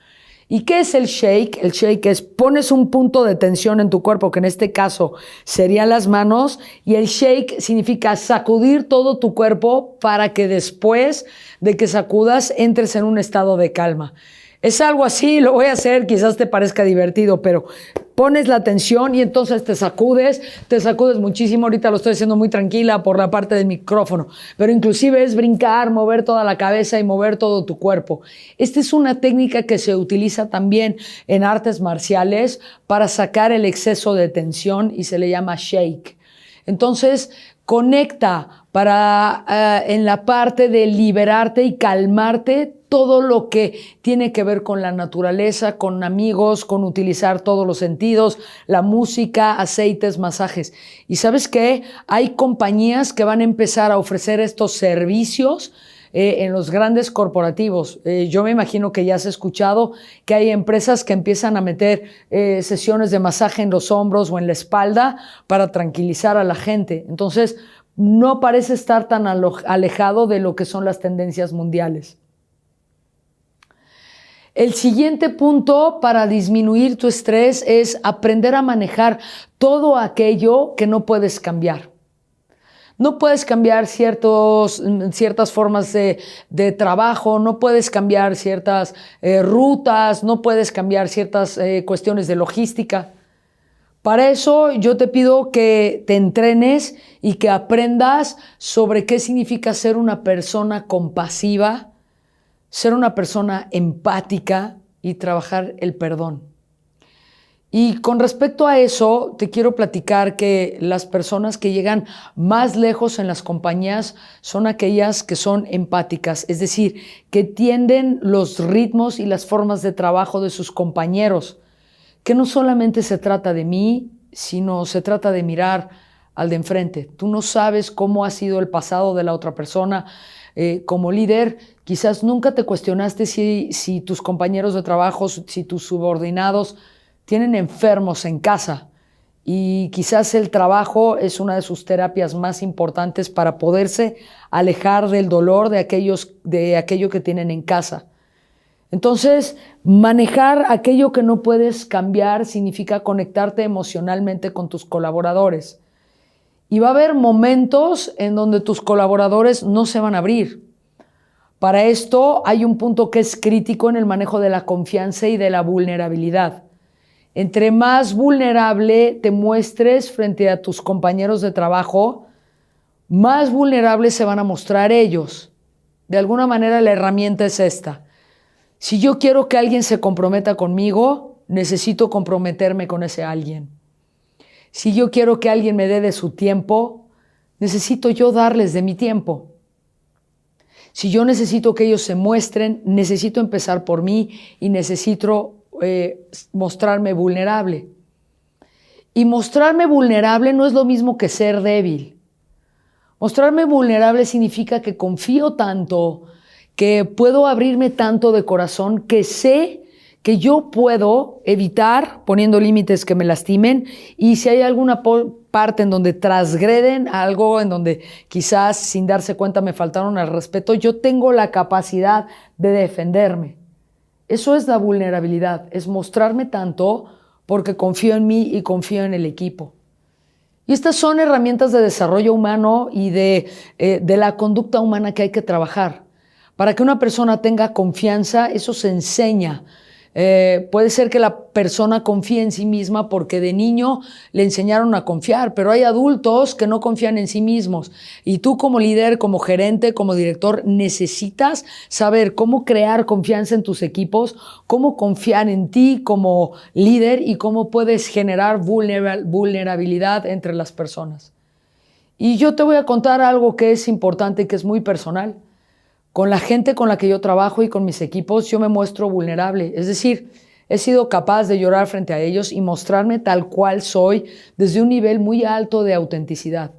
¿Y qué es el shake? El shake es pones un punto de tensión en tu cuerpo, que en este caso serían las manos, y el shake significa sacudir todo tu cuerpo para que después de que sacudas entres en un estado de calma. Es algo así, lo voy a hacer, quizás te parezca divertido, pero pones la tensión y entonces te sacudes muchísimo. Ahorita lo estoy haciendo muy tranquila por la parte del micrófono, pero inclusive es brincar, mover toda la cabeza y mover todo tu cuerpo. Esta es una técnica que se utiliza también en artes marciales para sacar el exceso de tensión y se le llama shake. Entonces, conecta en la parte de liberarte y calmarte todo lo que tiene que ver con la naturaleza, con amigos, con utilizar todos los sentidos, la música, aceites, masajes. ¿Y sabes qué? Hay compañías que van a empezar a ofrecer estos servicios en los grandes corporativos. Yo me imagino que ya has escuchado que hay empresas que empiezan a meter sesiones de masaje en los hombros o en la espalda para tranquilizar a la gente. Entonces, no parece estar tan alejado de lo que son las tendencias mundiales. El siguiente punto para disminuir tu estrés es aprender a manejar todo aquello que no puedes cambiar. No puedes cambiar ciertas formas de trabajo, no puedes cambiar ciertas rutas, no puedes cambiar ciertas cuestiones de logística. Para eso yo te pido que te entrenes y que aprendas sobre qué significa ser una persona compasiva, ser una persona empática y trabajar el perdón. Y con respecto a eso, te quiero platicar que las personas que llegan más lejos en las compañías son aquellas que son empáticas, es decir, que entienden los ritmos y las formas de trabajo de sus compañeros, que no solamente se trata de mí, sino se trata de mirar al de enfrente. Tú no sabes cómo ha sido el pasado de la otra persona. Como líder, quizás nunca te cuestionaste si tus compañeros de trabajo, si tus subordinados tienen enfermos en casa, y quizás el trabajo es una de sus terapias más importantes para poderse alejar del dolor de aquello que tienen en casa. Entonces, manejar aquello que no puedes cambiar significa conectarte emocionalmente con tus colaboradores. Y va a haber momentos en donde tus colaboradores no se van a abrir. Para esto hay un punto que es crítico en el manejo de la confianza y de la vulnerabilidad. Entre más vulnerable te muestres frente a tus compañeros de trabajo, más vulnerables se van a mostrar ellos. De alguna manera la herramienta es esta. Si yo quiero que alguien se comprometa conmigo, necesito comprometerme con ese alguien. Si yo quiero que alguien me dé de su tiempo, necesito yo darles de mi tiempo. Si yo necesito que ellos se muestren, necesito empezar por mí y necesito mostrarme vulnerable. Y mostrarme vulnerable no es lo mismo que ser débil. Mostrarme vulnerable significa que confío tanto, que puedo abrirme tanto de corazón, que sé que yo puedo evitar poniendo límites que me lastimen, y si hay alguna parte en donde transgreden algo, en donde quizás sin darse cuenta me faltaron al respeto, yo tengo la capacidad de defenderme. Eso es la vulnerabilidad, es mostrarme tanto porque confío en mí y confío en el equipo. Y estas son herramientas de desarrollo humano y de la conducta humana que hay que trabajar. Para que una persona tenga confianza, eso se enseña. Puede ser que la persona confíe en sí misma porque de niño le enseñaron a confiar, pero hay adultos que no confían en sí mismos. Y tú como líder, como gerente, como director, necesitas saber cómo crear confianza en tus equipos, cómo confiar en ti como líder y cómo puedes generar vulnerabilidad entre las personas. Y yo te voy a contar algo que es importante y que es muy personal. Con la gente con la que yo trabajo y con mis equipos, yo me muestro vulnerable. Es decir, he sido capaz de llorar frente a ellos y mostrarme tal cual soy desde un nivel muy alto de autenticidad.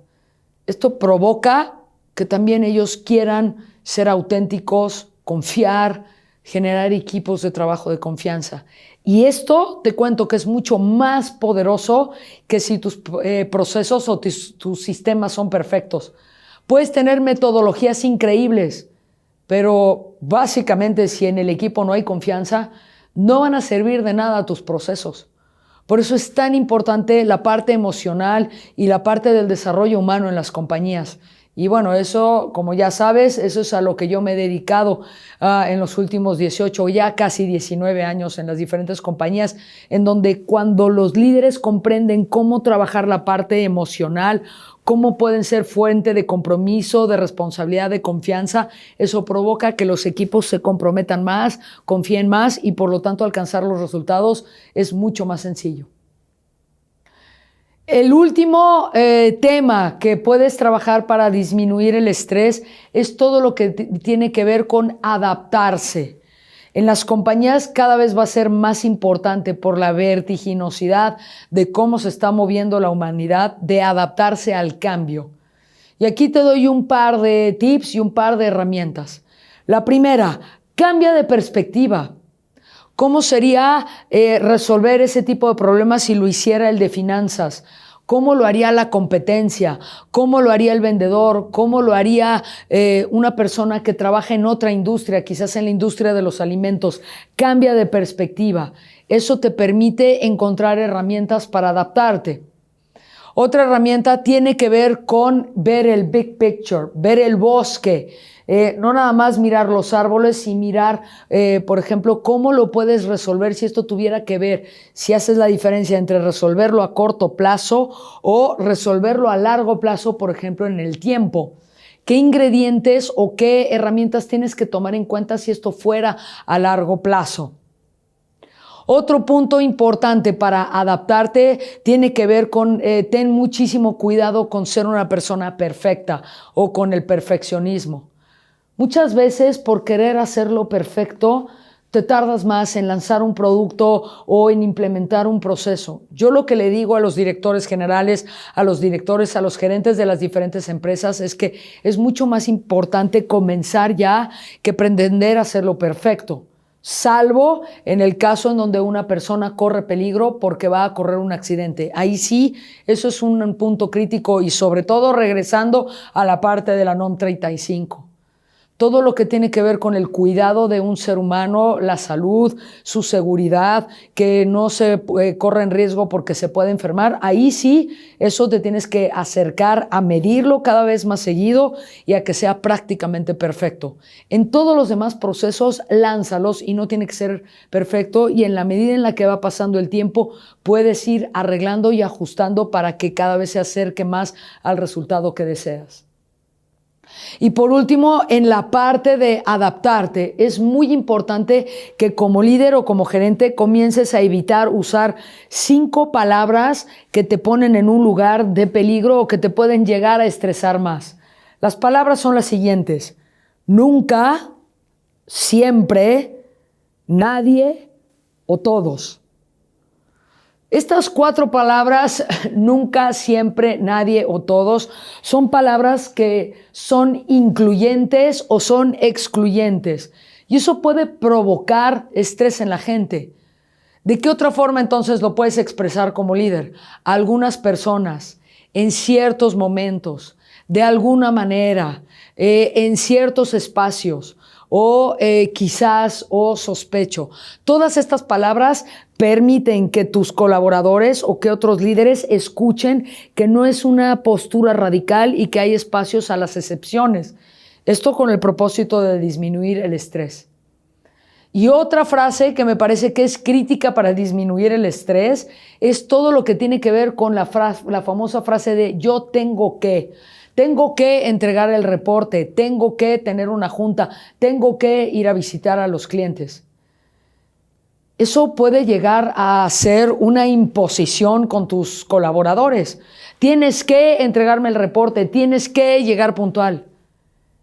Esto provoca que también ellos quieran ser auténticos, confiar, generar equipos de trabajo de confianza. Y esto te cuento que es mucho más poderoso que si tus procesos o tus sistemas son perfectos. Puedes tener metodologías increíbles, pero básicamente si en el equipo no hay confianza, no van a servir de nada tus procesos. Por eso es tan importante la parte emocional y la parte del desarrollo humano en las compañías. Y bueno, eso, como ya sabes, eso es a lo que yo me he dedicado en los últimos 18, ya casi 19 años en las diferentes compañías, en donde cuando los líderes comprenden cómo trabajar la parte emocional, cómo pueden ser fuente de compromiso, de responsabilidad, de confianza, eso provoca que los equipos se comprometan más, confíen más y por lo tanto alcanzar los resultados es mucho más sencillo. El último tema que puedes trabajar para disminuir el estrés es todo lo que tiene que ver con adaptarse. En las compañías cada vez va a ser más importante por la vertiginosidad de cómo se está moviendo la humanidad, de adaptarse al cambio. Y aquí te doy un par de tips y un par de herramientas. La primera, cambia de perspectiva. ¿Cómo sería resolver ese tipo de problemas si lo hiciera el de finanzas? ¿Cómo lo haría la competencia? ¿Cómo lo haría el vendedor? ¿Cómo lo haría una persona que trabaja en otra industria, quizás en la industria de los alimentos? Cambia de perspectiva. Eso te permite encontrar herramientas para adaptarte. Otra herramienta tiene que ver con ver el big picture, ver el bosque. No nada más mirar los árboles y mirar, por ejemplo, cómo lo puedes resolver si esto tuviera que ver, si haces la diferencia entre resolverlo a corto plazo o resolverlo a largo plazo, por ejemplo, en el tiempo. ¿Qué ingredientes o qué herramientas tienes que tomar en cuenta si esto fuera a largo plazo? Otro punto importante para adaptarte tiene que ver con ten muchísimo cuidado con ser una persona perfecta o con el perfeccionismo. Muchas veces por querer hacerlo perfecto te tardas más en lanzar un producto o en implementar un proceso. Yo lo que le digo a los directores generales, a los directores, a los gerentes de las diferentes empresas es que es mucho más importante comenzar ya que pretender hacerlo perfecto. Salvo en el caso en donde una persona corre peligro porque va a correr un accidente. Ahí sí, eso es un punto crítico y sobre todo regresando a la parte de la NOM 35. Todo lo que tiene que ver con el cuidado de un ser humano, la salud, su seguridad, que no se corre en riesgo porque se puede enfermar, ahí sí, eso te tienes que acercar a medirlo cada vez más seguido y a que sea prácticamente perfecto. En todos los demás procesos, lánzalos y no tiene que ser perfecto y en la medida en la que va pasando el tiempo, puedes ir arreglando y ajustando para que cada vez se acerque más al resultado que deseas. Y por último, en la parte de adaptarte, es muy importante que como líder o como gerente comiences a evitar usar 5 palabras que te ponen en un lugar de peligro o que te pueden llegar a estresar más. Las palabras son las siguientes: nunca, siempre, nadie o todos. Estas 4 palabras, nunca, siempre, nadie o todos, son palabras que son incluyentes o son excluyentes. Y eso puede provocar estrés en la gente. ¿De qué otra forma entonces lo puedes expresar como líder? Algunas personas, en ciertos momentos, de alguna manera, en ciertos espacios, o quizás o sospecho. Todas estas palabras permiten que tus colaboradores o que otros líderes escuchen que no es una postura radical y que hay espacios a las excepciones. Esto con el propósito de disminuir el estrés. Y otra frase que me parece que es crítica para disminuir el estrés es todo lo que tiene que ver con la famosa frase de yo tengo que. Tengo que entregar el reporte, tengo que tener una junta, tengo que ir a visitar a los clientes. Eso puede llegar a ser una imposición con tus colaboradores. Tienes que entregarme el reporte, tienes que llegar puntual.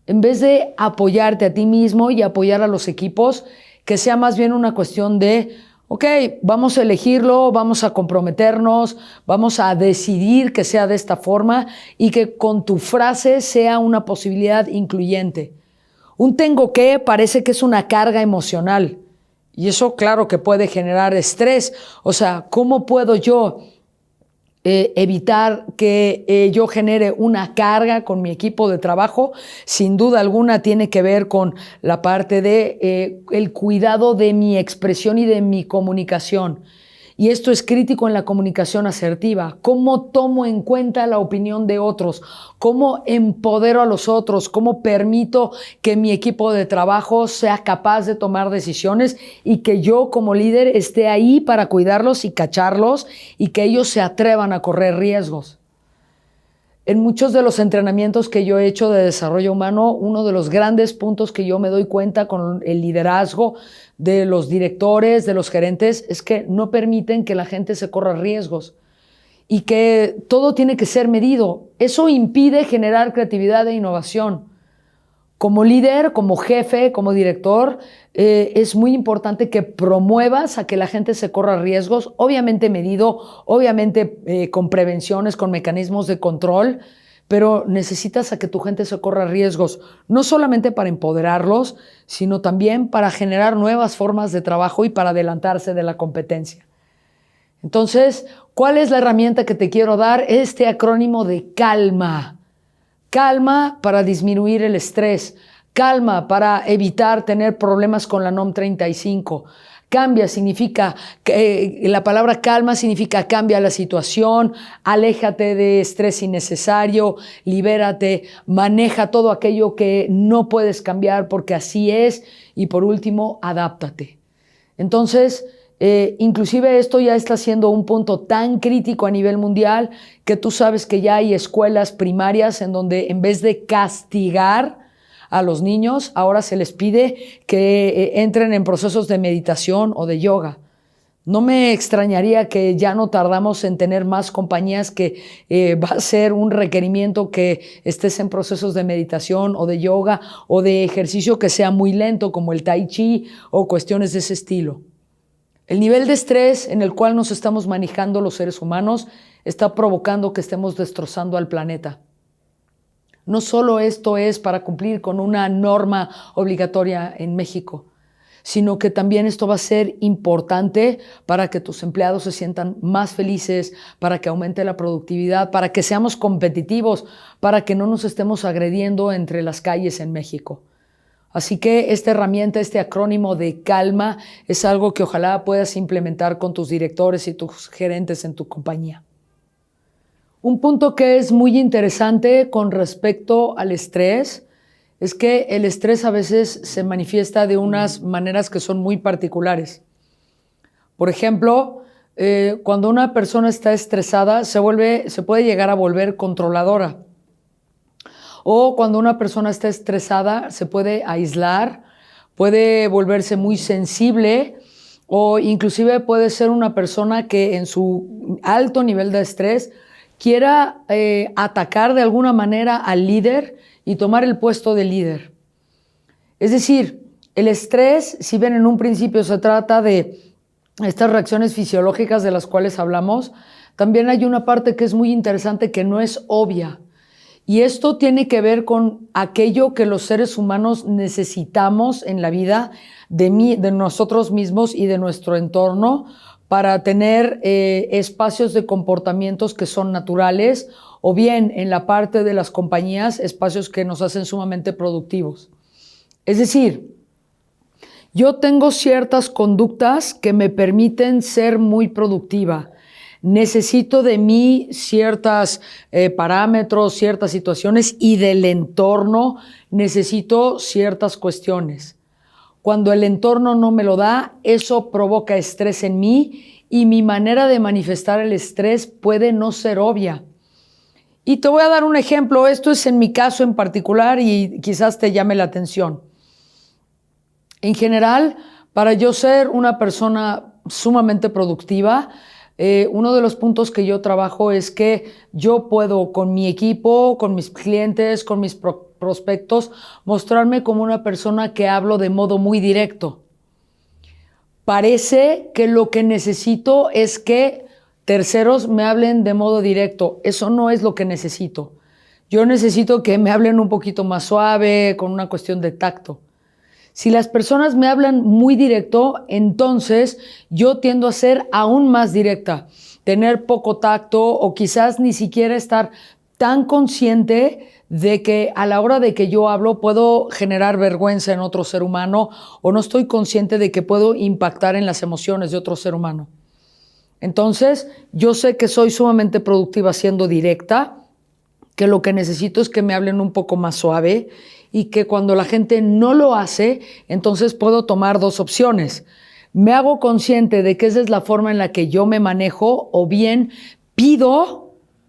En vez de apoyarte a ti mismo y apoyar a los equipos, que sea más bien una cuestión de ok, vamos a elegirlo, vamos a comprometernos, vamos a decidir que sea de esta forma y que con tu frase sea una posibilidad incluyente. Un tengo que parece que es una carga emocional y eso claro que puede generar estrés. O sea, ¿cómo puedo yo evitar que yo genere una carga con mi equipo de trabajo? Sin duda alguna tiene que ver con la parte de el cuidado de mi expresión y de mi comunicación. Y esto es crítico en la comunicación asertiva. ¿Cómo tomo en cuenta la opinión de otros? ¿Cómo empodero a los otros? ¿Cómo permito que mi equipo de trabajo sea capaz de tomar decisiones y que yo como líder esté ahí para cuidarlos y cacharlos y que ellos se atrevan a correr riesgos? En muchos de los entrenamientos que yo he hecho de desarrollo humano, uno de los grandes puntos que yo me doy cuenta con el liderazgo de los directores, de los gerentes, es que no permiten que la gente se corra riesgos y que todo tiene que ser medido. Eso impide generar creatividad e innovación. Como líder, como jefe, como director, es muy importante que promuevas a que la gente se corra riesgos, obviamente medido, obviamente con prevenciones, con mecanismos de control, pero necesitas a que tu gente se corra riesgos, no solamente para empoderarlos, sino también para generar nuevas formas de trabajo y para adelantarse de la competencia. Entonces, ¿cuál es la herramienta que te quiero dar? Este acrónimo de calma. Calma para disminuir el estrés, calma para evitar tener problemas con la NOM 35, Cambia significa, la palabra calma significa cambia la situación, aléjate de estrés innecesario, libérate, maneja todo aquello que no puedes cambiar porque así es, y por último, adáptate. Entonces, inclusive esto ya está siendo un punto tan crítico a nivel mundial que tú sabes que ya hay escuelas primarias en donde en vez de castigar a los niños, ahora se les pide que entren en procesos de meditación o de yoga. No me extrañaría que ya no tardamos en tener más compañías que va a ser un requerimiento que estés en procesos de meditación o de yoga o de ejercicio que sea muy lento como el tai chi o cuestiones de ese estilo. El nivel de estrés en el cual nos estamos manejando los seres humanos está provocando que estemos destrozando al planeta. No solo esto es para cumplir con una norma obligatoria en México, sino que también esto va a ser importante para que tus empleados se sientan más felices, para que aumente la productividad, para que seamos competitivos, para que no nos estemos agrediendo entre las calles en México. Así que esta herramienta, este acrónimo de calma, es algo que ojalá puedas implementar con tus directores y tus gerentes en tu compañía. Un punto que es muy interesante con respecto al estrés es que el estrés a veces se manifiesta de unas maneras que son muy particulares. Por ejemplo, cuando una persona está estresada, se puede llegar a volver controladora. O cuando una persona está estresada, se puede aislar, puede volverse muy sensible, o inclusive puede ser una persona que en su alto nivel de estrés quiera atacar de alguna manera al líder y tomar el puesto de líder. Es decir, el estrés, si bien en un principio se trata de estas reacciones fisiológicas de las cuales hablamos, también hay una parte que es muy interesante que no es obvia. Y esto tiene que ver con aquello que los seres humanos necesitamos en la vida de nosotros mismos y de nuestro entorno para tener espacios de comportamientos que son naturales, o bien en la parte de las compañías, espacios que nos hacen sumamente productivos. Es decir, yo tengo ciertas conductas que me permiten ser muy productiva. Necesito de mí ciertos parámetros, ciertas situaciones, y del entorno necesito ciertas cuestiones. Cuando el entorno no me lo da, eso provoca estrés en mí y mi manera de manifestar el estrés puede no ser obvia. Y te voy a dar un ejemplo, esto es en mi caso en particular y quizás te llame la atención. En general, para yo ser una persona sumamente productiva, uno de los puntos que yo trabajo es que yo puedo con mi equipo, con mis clientes, con mis prospectos, mostrarme como una persona que hablo de modo muy directo. Parece que lo que necesito es que terceros me hablen de modo directo. Eso no es lo que necesito. Yo necesito que me hablen un poquito más suave, con una cuestión de tacto. Si las personas me hablan muy directo, entonces yo tiendo a ser aún más directa, tener poco tacto o quizás ni siquiera estar tan consciente de que a la hora de que yo hablo puedo generar vergüenza en otro ser humano o no estoy consciente de que puedo impactar en las emociones de otro ser humano. Entonces, yo sé que soy sumamente productiva siendo directa, que lo que necesito es que me hablen un poco más suave y que cuando la gente no lo hace, entonces puedo tomar dos opciones. Me hago consciente de que esa es la forma en la que yo me manejo, o bien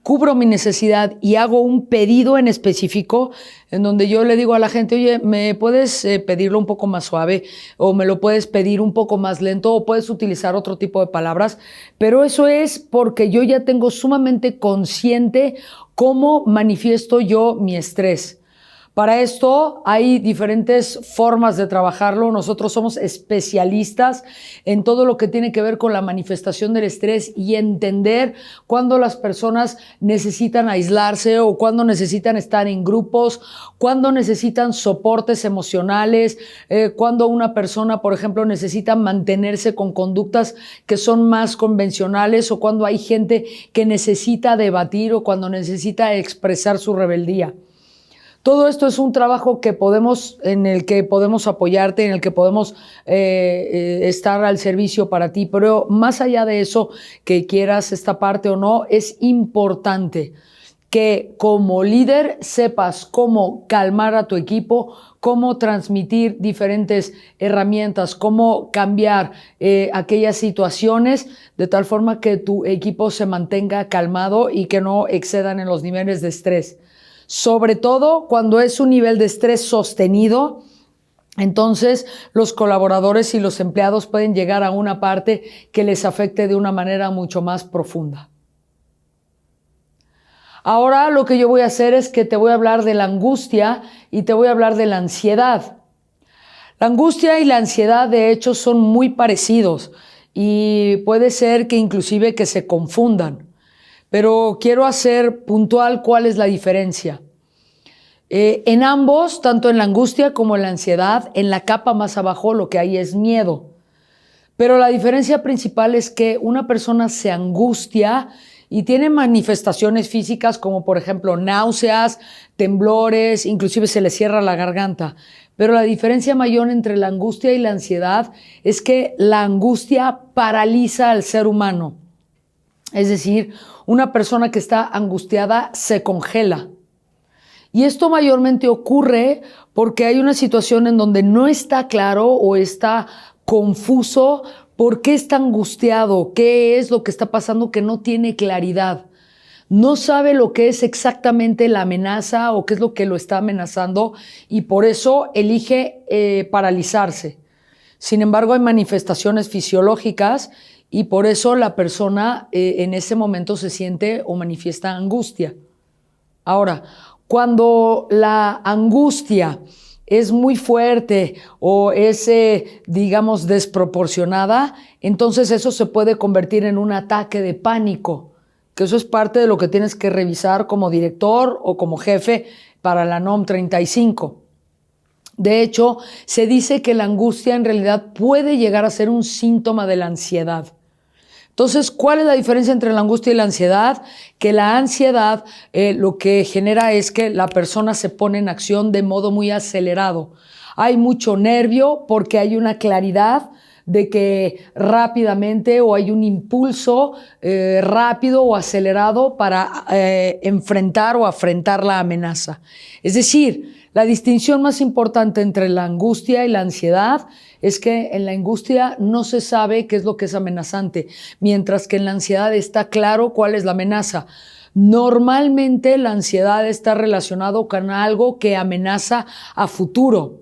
cubro mi necesidad y hago un pedido en específico en donde yo le digo a la gente, oye, ¿me puedes pedirlo un poco más suave? O me lo puedes pedir un poco más lento, o puedes utilizar otro tipo de palabras. Pero eso es porque yo ya tengo sumamente consciente cómo manifiesto yo mi estrés. Para esto hay diferentes formas de trabajarlo. Nosotros somos especialistas en todo lo que tiene que ver con la manifestación del estrés y entender cuándo las personas necesitan aislarse o cuándo necesitan estar en grupos, cuándo necesitan soportes emocionales, cuándo una persona, por ejemplo, necesita mantenerse con conductas que son más convencionales, o cuándo hay gente que necesita debatir o cuando necesita expresar su rebeldía. Todo esto es un trabajo en el que podemos apoyarte, en el que podemos estar al servicio para ti, pero más allá de eso, que quieras esta parte o no, es importante que como líder sepas cómo calmar a tu equipo, cómo transmitir diferentes herramientas, cómo cambiar aquellas situaciones de tal forma que tu equipo se mantenga calmado y que no excedan en los niveles de estrés. Sobre todo cuando es un nivel de estrés sostenido, entonces los colaboradores y los empleados pueden llegar a una parte que les afecte de una manera mucho más profunda. Ahora lo que yo voy a hacer es que te voy a hablar de la angustia y te voy a hablar de la ansiedad. La angustia y la ansiedad, de hecho, son muy parecidos y puede ser que inclusive que se confundan. Pero quiero hacer puntual cuál es la diferencia. En ambos, tanto en la angustia como en la ansiedad, en la capa más abajo lo que hay es miedo. Pero la diferencia principal es que una persona se angustia y tiene manifestaciones físicas como por ejemplo náuseas, temblores, inclusive se le cierra la garganta. Pero la diferencia mayor entre la angustia y la ansiedad es que la angustia paraliza al ser humano. Es decir, una persona que está angustiada se congela. Y esto mayormente ocurre porque hay una situación en donde no está claro o está confuso por qué está angustiado, qué es lo que está pasando que no tiene claridad. No sabe lo que es exactamente la amenaza o qué es lo que lo está amenazando y por eso elige paralizarse. Sin embargo, hay manifestaciones fisiológicas y por eso la persona en ese momento se siente o manifiesta angustia. Ahora, cuando la angustia es muy fuerte o es, digamos, desproporcionada, entonces eso se puede convertir en un ataque de pánico, que eso es parte de lo que tienes que revisar como director o como jefe para la NOM 35. De hecho, se dice que la angustia en realidad puede llegar a ser un síntoma de la ansiedad. Entonces, ¿cuál es la diferencia entre la angustia y la ansiedad? Que la ansiedad lo que genera es que la persona se pone en acción de modo muy acelerado. Hay mucho nervio porque hay una claridad de que rápidamente o hay un impulso rápido o acelerado para enfrentar o afrentar la amenaza. Es decir, la distinción más importante entre la angustia y la ansiedad es que en la angustia no se sabe qué es lo que es amenazante, mientras que en la ansiedad está claro cuál es la amenaza. Normalmente la ansiedad está relacionado con algo que amenaza a futuro.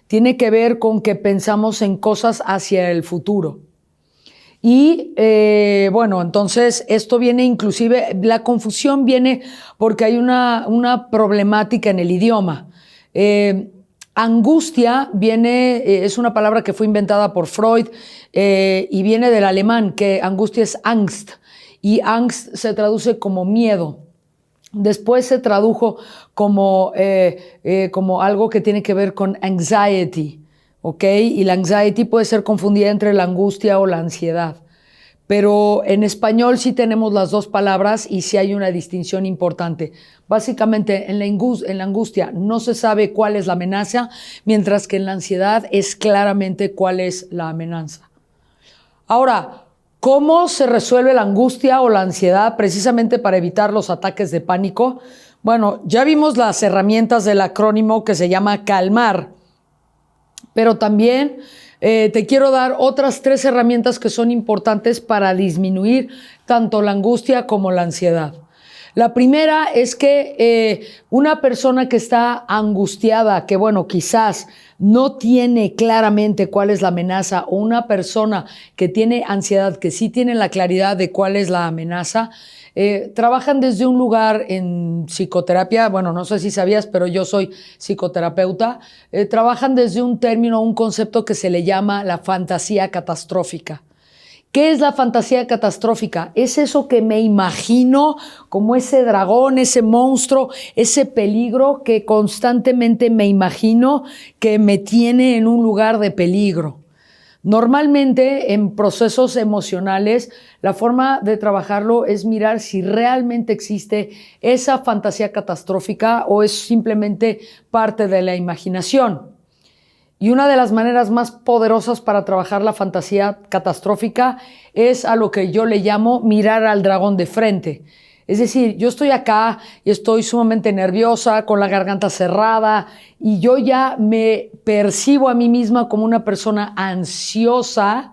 Tiene que ver con que pensamos en cosas hacia el futuro. Y bueno, entonces esto viene inclusive, la confusión viene porque hay una problemática en el idioma. Angustia viene, es una palabra que fue inventada por Freud y viene del alemán, que angustia es Angst, y Angst se traduce como miedo. Después se tradujo como algo que tiene que ver con anxiety, ¿ok? Y la anxiety puede ser confundida entre la angustia o la ansiedad. Pero en español sí tenemos las dos palabras y sí hay una distinción importante. Básicamente en la angustia no se sabe cuál es la amenaza, mientras que en la ansiedad es claramente cuál es la amenaza. Ahora, ¿cómo se resuelve la angustia o la ansiedad precisamente para evitar los ataques de pánico? Bueno, ya vimos las herramientas del acrónimo que se llama calmar, pero también te quiero dar otras 3 herramientas que son importantes para disminuir tanto la angustia como la ansiedad. La primera es que una persona que está angustiada, que bueno, quizás no tiene claramente cuál es la amenaza, o una persona que tiene ansiedad, que sí tiene la claridad de cuál es la amenaza, trabajan desde un lugar en psicoterapia, bueno, no sé si sabías, pero yo soy psicoterapeuta, trabajan desde un término, un concepto que se le llama la fantasía catastrófica. ¿Qué es la fantasía catastrófica? Es eso que me imagino como ese dragón, ese monstruo, ese peligro que constantemente me imagino que me tiene en un lugar de peligro. Normalmente en procesos emocionales, la forma de trabajarlo es mirar si realmente existe esa fantasía catastrófica o es simplemente parte de la imaginación. Y una de las maneras más poderosas para trabajar la fantasía catastrófica es a lo que yo le llamo mirar al dragón de frente. Es decir, yo estoy acá y estoy sumamente nerviosa, con la garganta cerrada, y yo ya me percibo a mí misma como una persona ansiosa.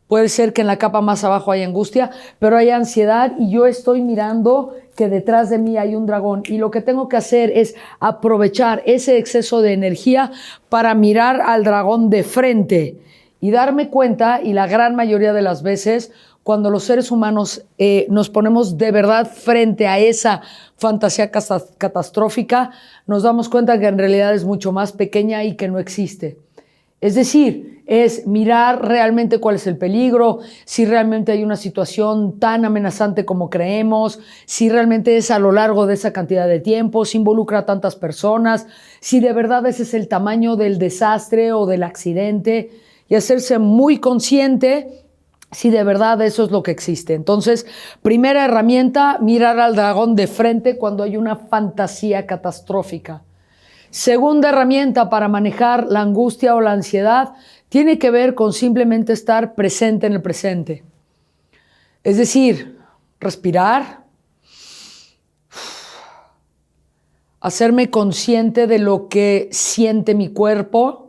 Puede ser que en la capa más abajo hay angustia, pero hay ansiedad y yo estoy mirando que detrás de mí hay un dragón. Y lo que tengo que hacer es aprovechar ese exceso de energía para mirar al dragón de frente y darme cuenta, y la gran mayoría de las veces, cuando los seres humanos nos ponemos de verdad frente a esa fantasía catastrófica, nos damos cuenta que en realidad es mucho más pequeña y que no existe. Es decir, es mirar realmente cuál es el peligro, si realmente hay una situación tan amenazante como creemos, si realmente es a lo largo de esa cantidad de tiempo, si involucra a tantas personas, si de verdad ese es el tamaño del desastre o del accidente, y hacerse muy consciente si de verdad eso es lo que existe. Entonces, primera herramienta, mirar al dragón de frente cuando hay una fantasía catastrófica. Segunda herramienta para manejar la angustia o la ansiedad tiene que ver con simplemente estar presente en el presente. Es decir, respirar, hacerme consciente de lo que siente mi cuerpo,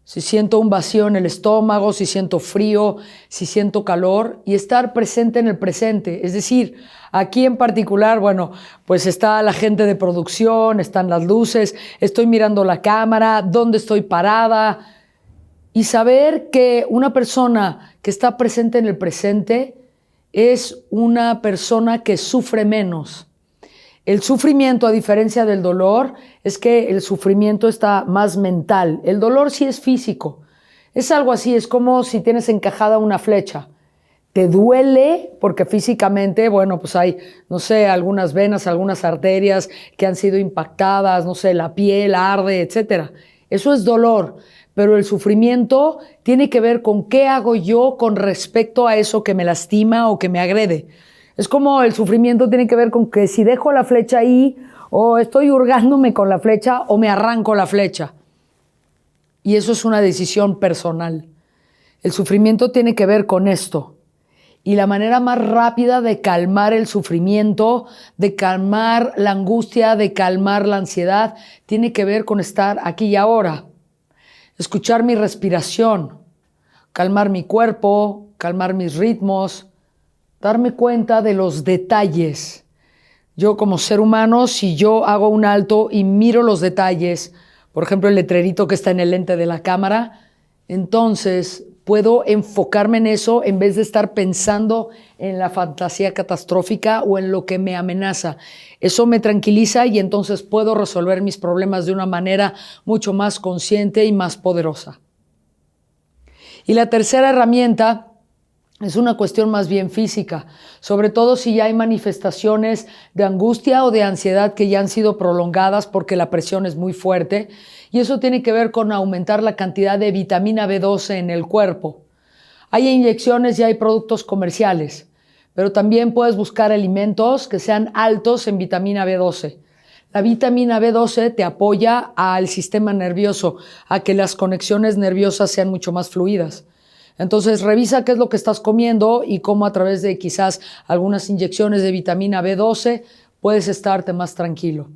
si siento un vacío en el estómago, si siento frío, si siento calor, y estar presente en el presente. Es decir, aquí en particular, bueno, pues está la gente de producción, están las luces, estoy mirando la cámara, dónde estoy parada, y saber que una persona que está presente en el presente es una persona que sufre menos. El sufrimiento, a diferencia del dolor, es que el sufrimiento está más mental. El dolor sí es físico. Es algo así, es como si tienes encajada una flecha. Te duele porque físicamente, bueno, pues hay, no sé, algunas venas, algunas arterias que han sido impactadas, no sé, la piel arde, etcétera. Eso es dolor. Pero el sufrimiento tiene que ver con qué hago yo con respecto a eso que me lastima o que me agrede. Es como el sufrimiento tiene que ver con que si dejo la flecha ahí, o estoy hurgándome con la flecha, o me arranco la flecha. Y eso es una decisión personal. El sufrimiento tiene que ver con esto. Y la manera más rápida de calmar el sufrimiento, de calmar la angustia, de calmar la ansiedad, tiene que ver con estar aquí y ahora. Escuchar mi respiración, calmar mi cuerpo, calmar mis ritmos, darme cuenta de los detalles. Yo como ser humano, si yo hago un alto y miro los detalles, por ejemplo el letrerito que está en el lente de la cámara, entonces puedo enfocarme en eso en vez de estar pensando en la fantasía catastrófica o en lo que me amenaza. Eso me tranquiliza y entonces puedo resolver mis problemas de una manera mucho más consciente y más poderosa. Y la tercera herramienta es una cuestión más bien física, sobre todo si ya hay manifestaciones de angustia o de ansiedad que ya han sido prolongadas porque la presión es muy fuerte, y eso tiene que ver con aumentar la cantidad de vitamina B12 en el cuerpo. Hay inyecciones y hay productos comerciales, pero también puedes buscar alimentos que sean altos en vitamina B12. La vitamina B12 te apoya al sistema nervioso, a que las conexiones nerviosas sean mucho más fluidas. Entonces, revisa qué es lo que estás comiendo y cómo a través de quizás algunas inyecciones de vitamina B12 puedes estarte más tranquilo.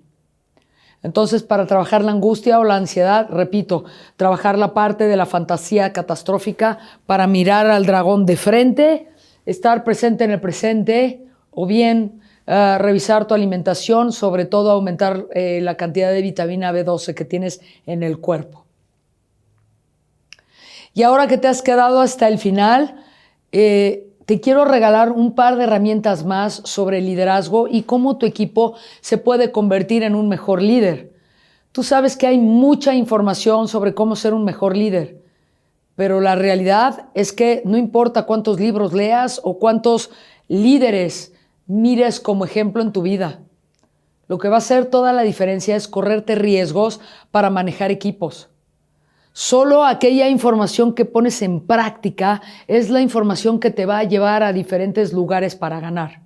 Entonces, para trabajar la angustia o la ansiedad, repito, trabajar la parte de la fantasía catastrófica para mirar al dragón de frente, estar presente en el presente, o bien revisar tu alimentación, sobre todo aumentar la cantidad de vitamina B12 que tienes en el cuerpo. Y ahora que te has quedado hasta el final, te quiero regalar un par de herramientas más sobre liderazgo y cómo tu equipo se puede convertir en un mejor líder. Tú sabes que hay mucha información sobre cómo ser un mejor líder, pero la realidad es que no importa cuántos libros leas o cuántos líderes mires como ejemplo en tu vida. Lo que va a hacer toda la diferencia es correrte riesgos para manejar equipos. Solo aquella información que pones en práctica es la información que te va a llevar a diferentes lugares para ganar.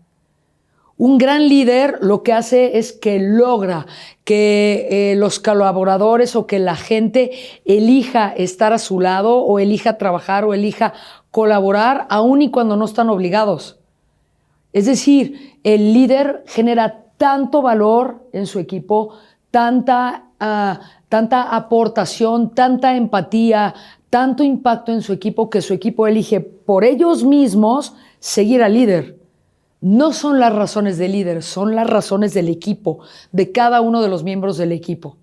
Un gran líder lo que hace es que logra que los colaboradores o que la gente elija estar a su lado o elija trabajar o elija colaborar aun y cuando no están obligados. Es decir, el líder genera tanto valor en su equipo, tanta aportación, tanta empatía, tanto impacto en su equipo que su equipo elige por ellos mismos seguir al líder. No son las razones del líder, son las razones del equipo, de cada uno de los miembros del equipo.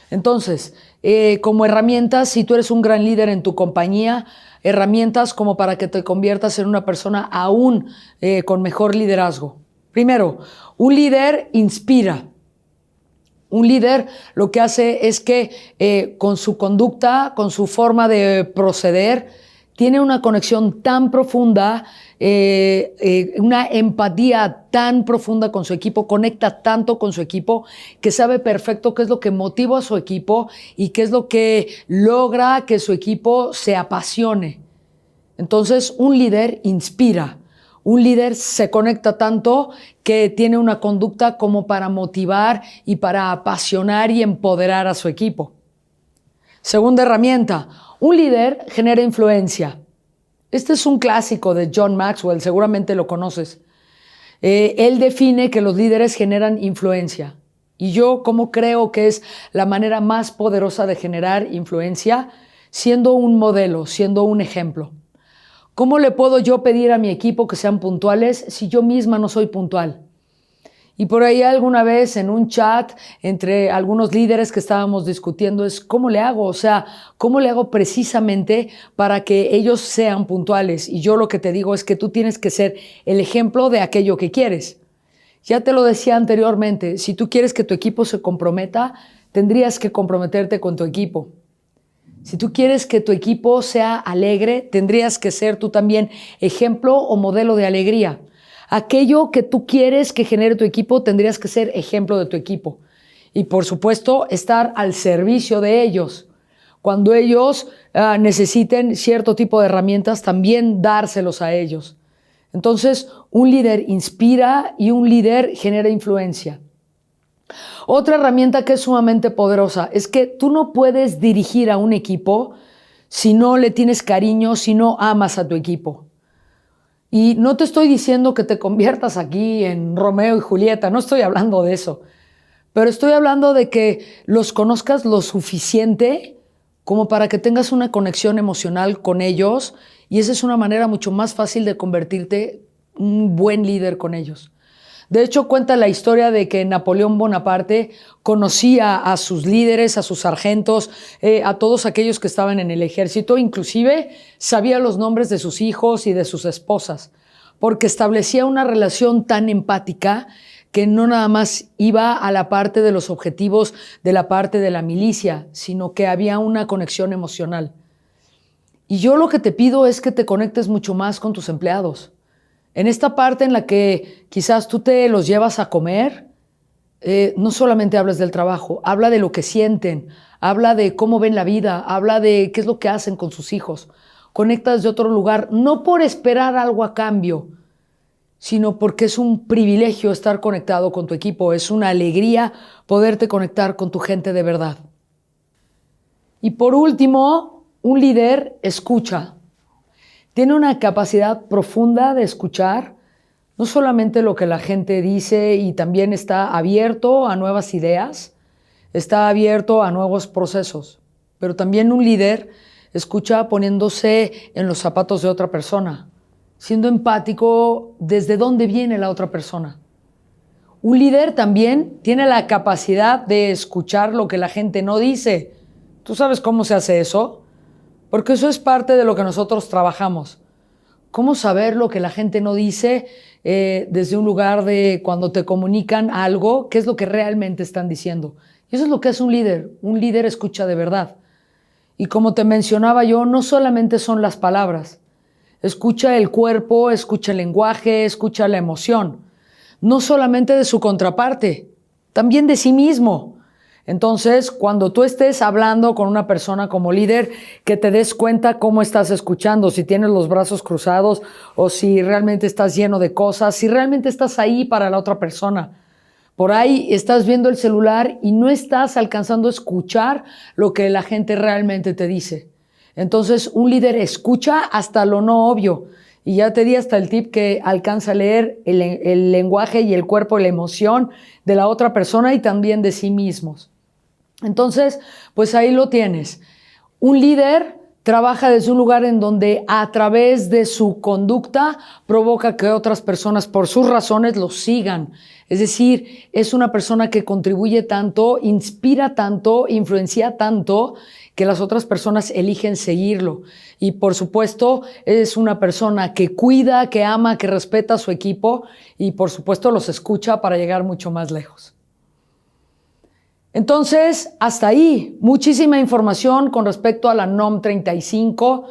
Entonces, como herramientas, si tú eres un gran líder en tu compañía, herramientas como para que te conviertas en una persona aún con mejor liderazgo. Primero, un líder inspira. Un líder lo que hace es que con su conducta, con su forma de proceder, tiene una conexión tan profunda, una empatía tan profunda con su equipo, conecta tanto con su equipo que sabe perfecto qué es lo que motiva a su equipo y qué es lo que logra que su equipo se apasione. Entonces, un líder inspira. Un líder se conecta tanto que tiene una conducta como para motivar y para apasionar y empoderar a su equipo. Segunda herramienta, un líder genera influencia. Este es un clásico de John Maxwell, seguramente lo conoces. Él define que los líderes generan influencia. Y yo, ¿cómo creo que es la manera más poderosa de generar influencia? Siendo un modelo, siendo un ejemplo. ¿Cómo le puedo yo pedir a mi equipo que sean puntuales si yo misma no soy puntual? Y por ahí alguna vez en un chat entre algunos líderes que estábamos discutiendo es ¿cómo le hago? O sea, ¿cómo le hago precisamente para que ellos sean puntuales? Y yo lo que te digo es que tú tienes que ser el ejemplo de aquello que quieres. Ya te lo decía anteriormente, si tú quieres que tu equipo se comprometa, tendrías que comprometerte con tu equipo. Si tú quieres que tu equipo sea alegre, tendrías que ser tú también ejemplo o modelo de alegría. Aquello que tú quieres que genere tu equipo, tendrías que ser ejemplo de tu equipo. Y por supuesto, estar al servicio de ellos. Cuando ellos necesiten cierto tipo de herramientas, también dárselos a ellos. Entonces, un líder inspira y un líder genera influencia. Otra herramienta que es sumamente poderosa es que tú no puedes dirigir a un equipo si no le tienes cariño, si no amas a tu equipo. Y no te estoy diciendo que te conviertas aquí en Romeo y Julieta, no estoy hablando de eso, pero estoy hablando de que los conozcas lo suficiente como para que tengas una conexión emocional con ellos y esa es una manera mucho más fácil de convertirte en un buen líder con ellos. De hecho, cuenta la historia de que Napoleón Bonaparte conocía a sus líderes, a sus sargentos, a todos aquellos que estaban en el ejército, inclusive sabía los nombres de sus hijos y de sus esposas, porque establecía una relación tan empática que no nada más iba a la parte de los objetivos de la parte de la milicia, sino que había una conexión emocional. Y yo lo que te pido es que te conectes mucho más con tus empleados. En esta parte en la que quizás tú te los llevas a comer, no solamente hablas del trabajo, habla de lo que sienten, habla de cómo ven la vida, habla de qué es lo que hacen con sus hijos. Conectas de otro lugar, no por esperar algo a cambio, sino porque es un privilegio estar conectado con tu equipo, es una alegría poderte conectar con tu gente de verdad. Y por último, un líder escucha. Tiene una capacidad profunda de escuchar, no solamente lo que la gente dice y también está abierto a nuevas ideas, está abierto a nuevos procesos, pero también un líder escucha poniéndose en los zapatos de otra persona, siendo empático desde dónde viene la otra persona. Un líder también tiene la capacidad de escuchar lo que la gente no dice. ¿Tú sabes cómo se hace eso? Porque eso es parte de lo que nosotros trabajamos. ¿Cómo saber lo que la gente no dice desde un lugar de cuando te comunican algo, qué es lo que realmente están diciendo? Y eso es lo que es un líder. Un líder escucha de verdad. Y como te mencionaba yo, no solamente son las palabras. Escucha el cuerpo, escucha el lenguaje, escucha la emoción. No solamente de su contraparte, también de sí mismo. Entonces, cuando tú estés hablando con una persona como líder, que te des cuenta cómo estás escuchando, si tienes los brazos cruzados o si realmente estás lleno de cosas, si realmente estás ahí para la otra persona. Por ahí estás viendo el celular y no estás alcanzando a escuchar lo que la gente realmente te dice. Entonces, un líder escucha hasta lo no obvio. Y ya te di hasta el tip que alcanza a leer el lenguaje y el cuerpo y la emoción de la otra persona y también de sí mismos. Entonces, pues ahí lo tienes. Un líder trabaja desde un lugar en donde a través de su conducta provoca que otras personas por sus razones lo sigan. Es decir, es una persona que contribuye tanto, inspira tanto, influencia tanto que las otras personas eligen seguirlo. Y por supuesto, es una persona que cuida, que ama, que respeta a su equipo y por supuesto los escucha para llegar mucho más lejos. Entonces, hasta ahí, muchísima información con respecto a la NOM 35.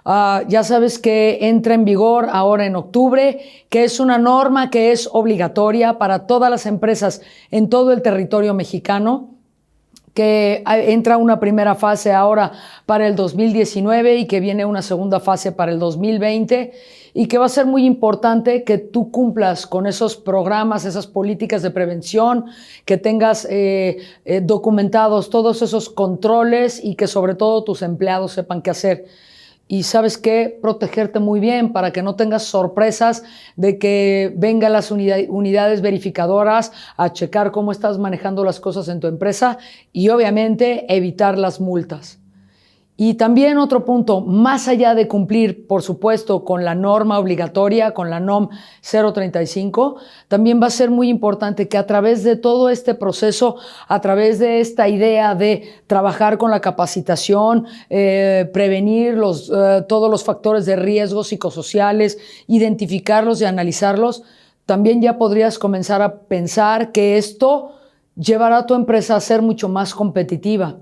Ya sabes que entra en vigor ahora en octubre, que es una norma que es obligatoria para todas las empresas en todo el territorio mexicano, que entra una primera fase ahora para el 2019 y que viene una segunda fase para el 2020 y que va a ser muy importante que tú cumplas con esos programas, esas políticas de prevención, que tengas documentados todos esos controles y que sobre todo tus empleados sepan qué hacer. Y ¿sabes qué? Protegerte muy bien para que no tengas sorpresas de que vengan las unidades verificadoras a checar cómo estás manejando las cosas en tu empresa y obviamente evitar las multas. Y también otro punto, más allá de cumplir, por supuesto, con la norma obligatoria, con la NOM 035, también va a ser muy importante que a través de todo este proceso, a través de esta idea de trabajar con la capacitación, prevenir todos los factores de riesgo psicosociales, identificarlos y analizarlos, también ya podrías comenzar a pensar que esto llevará a tu empresa a ser mucho más competitiva,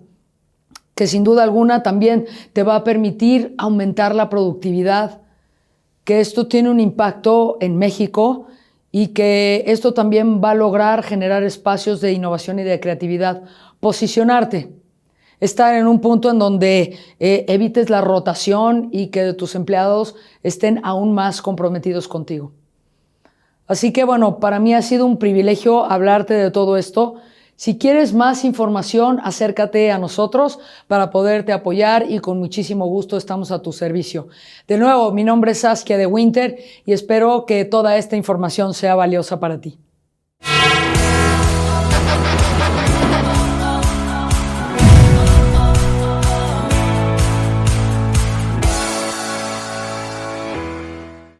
que sin duda alguna también te va a permitir aumentar la productividad, que esto tiene un impacto en México y que esto también va a lograr generar espacios de innovación y de creatividad. Posicionarte, estar en un punto en donde evites la rotación y que tus empleados estén aún más comprometidos contigo. Así que bueno, para mí ha sido un privilegio hablarte de todo esto. Si quieres más información, acércate a nosotros para poderte apoyar y con muchísimo gusto estamos a tu servicio. De nuevo, mi nombre es Saskia de Winter y espero que toda esta información sea valiosa para ti.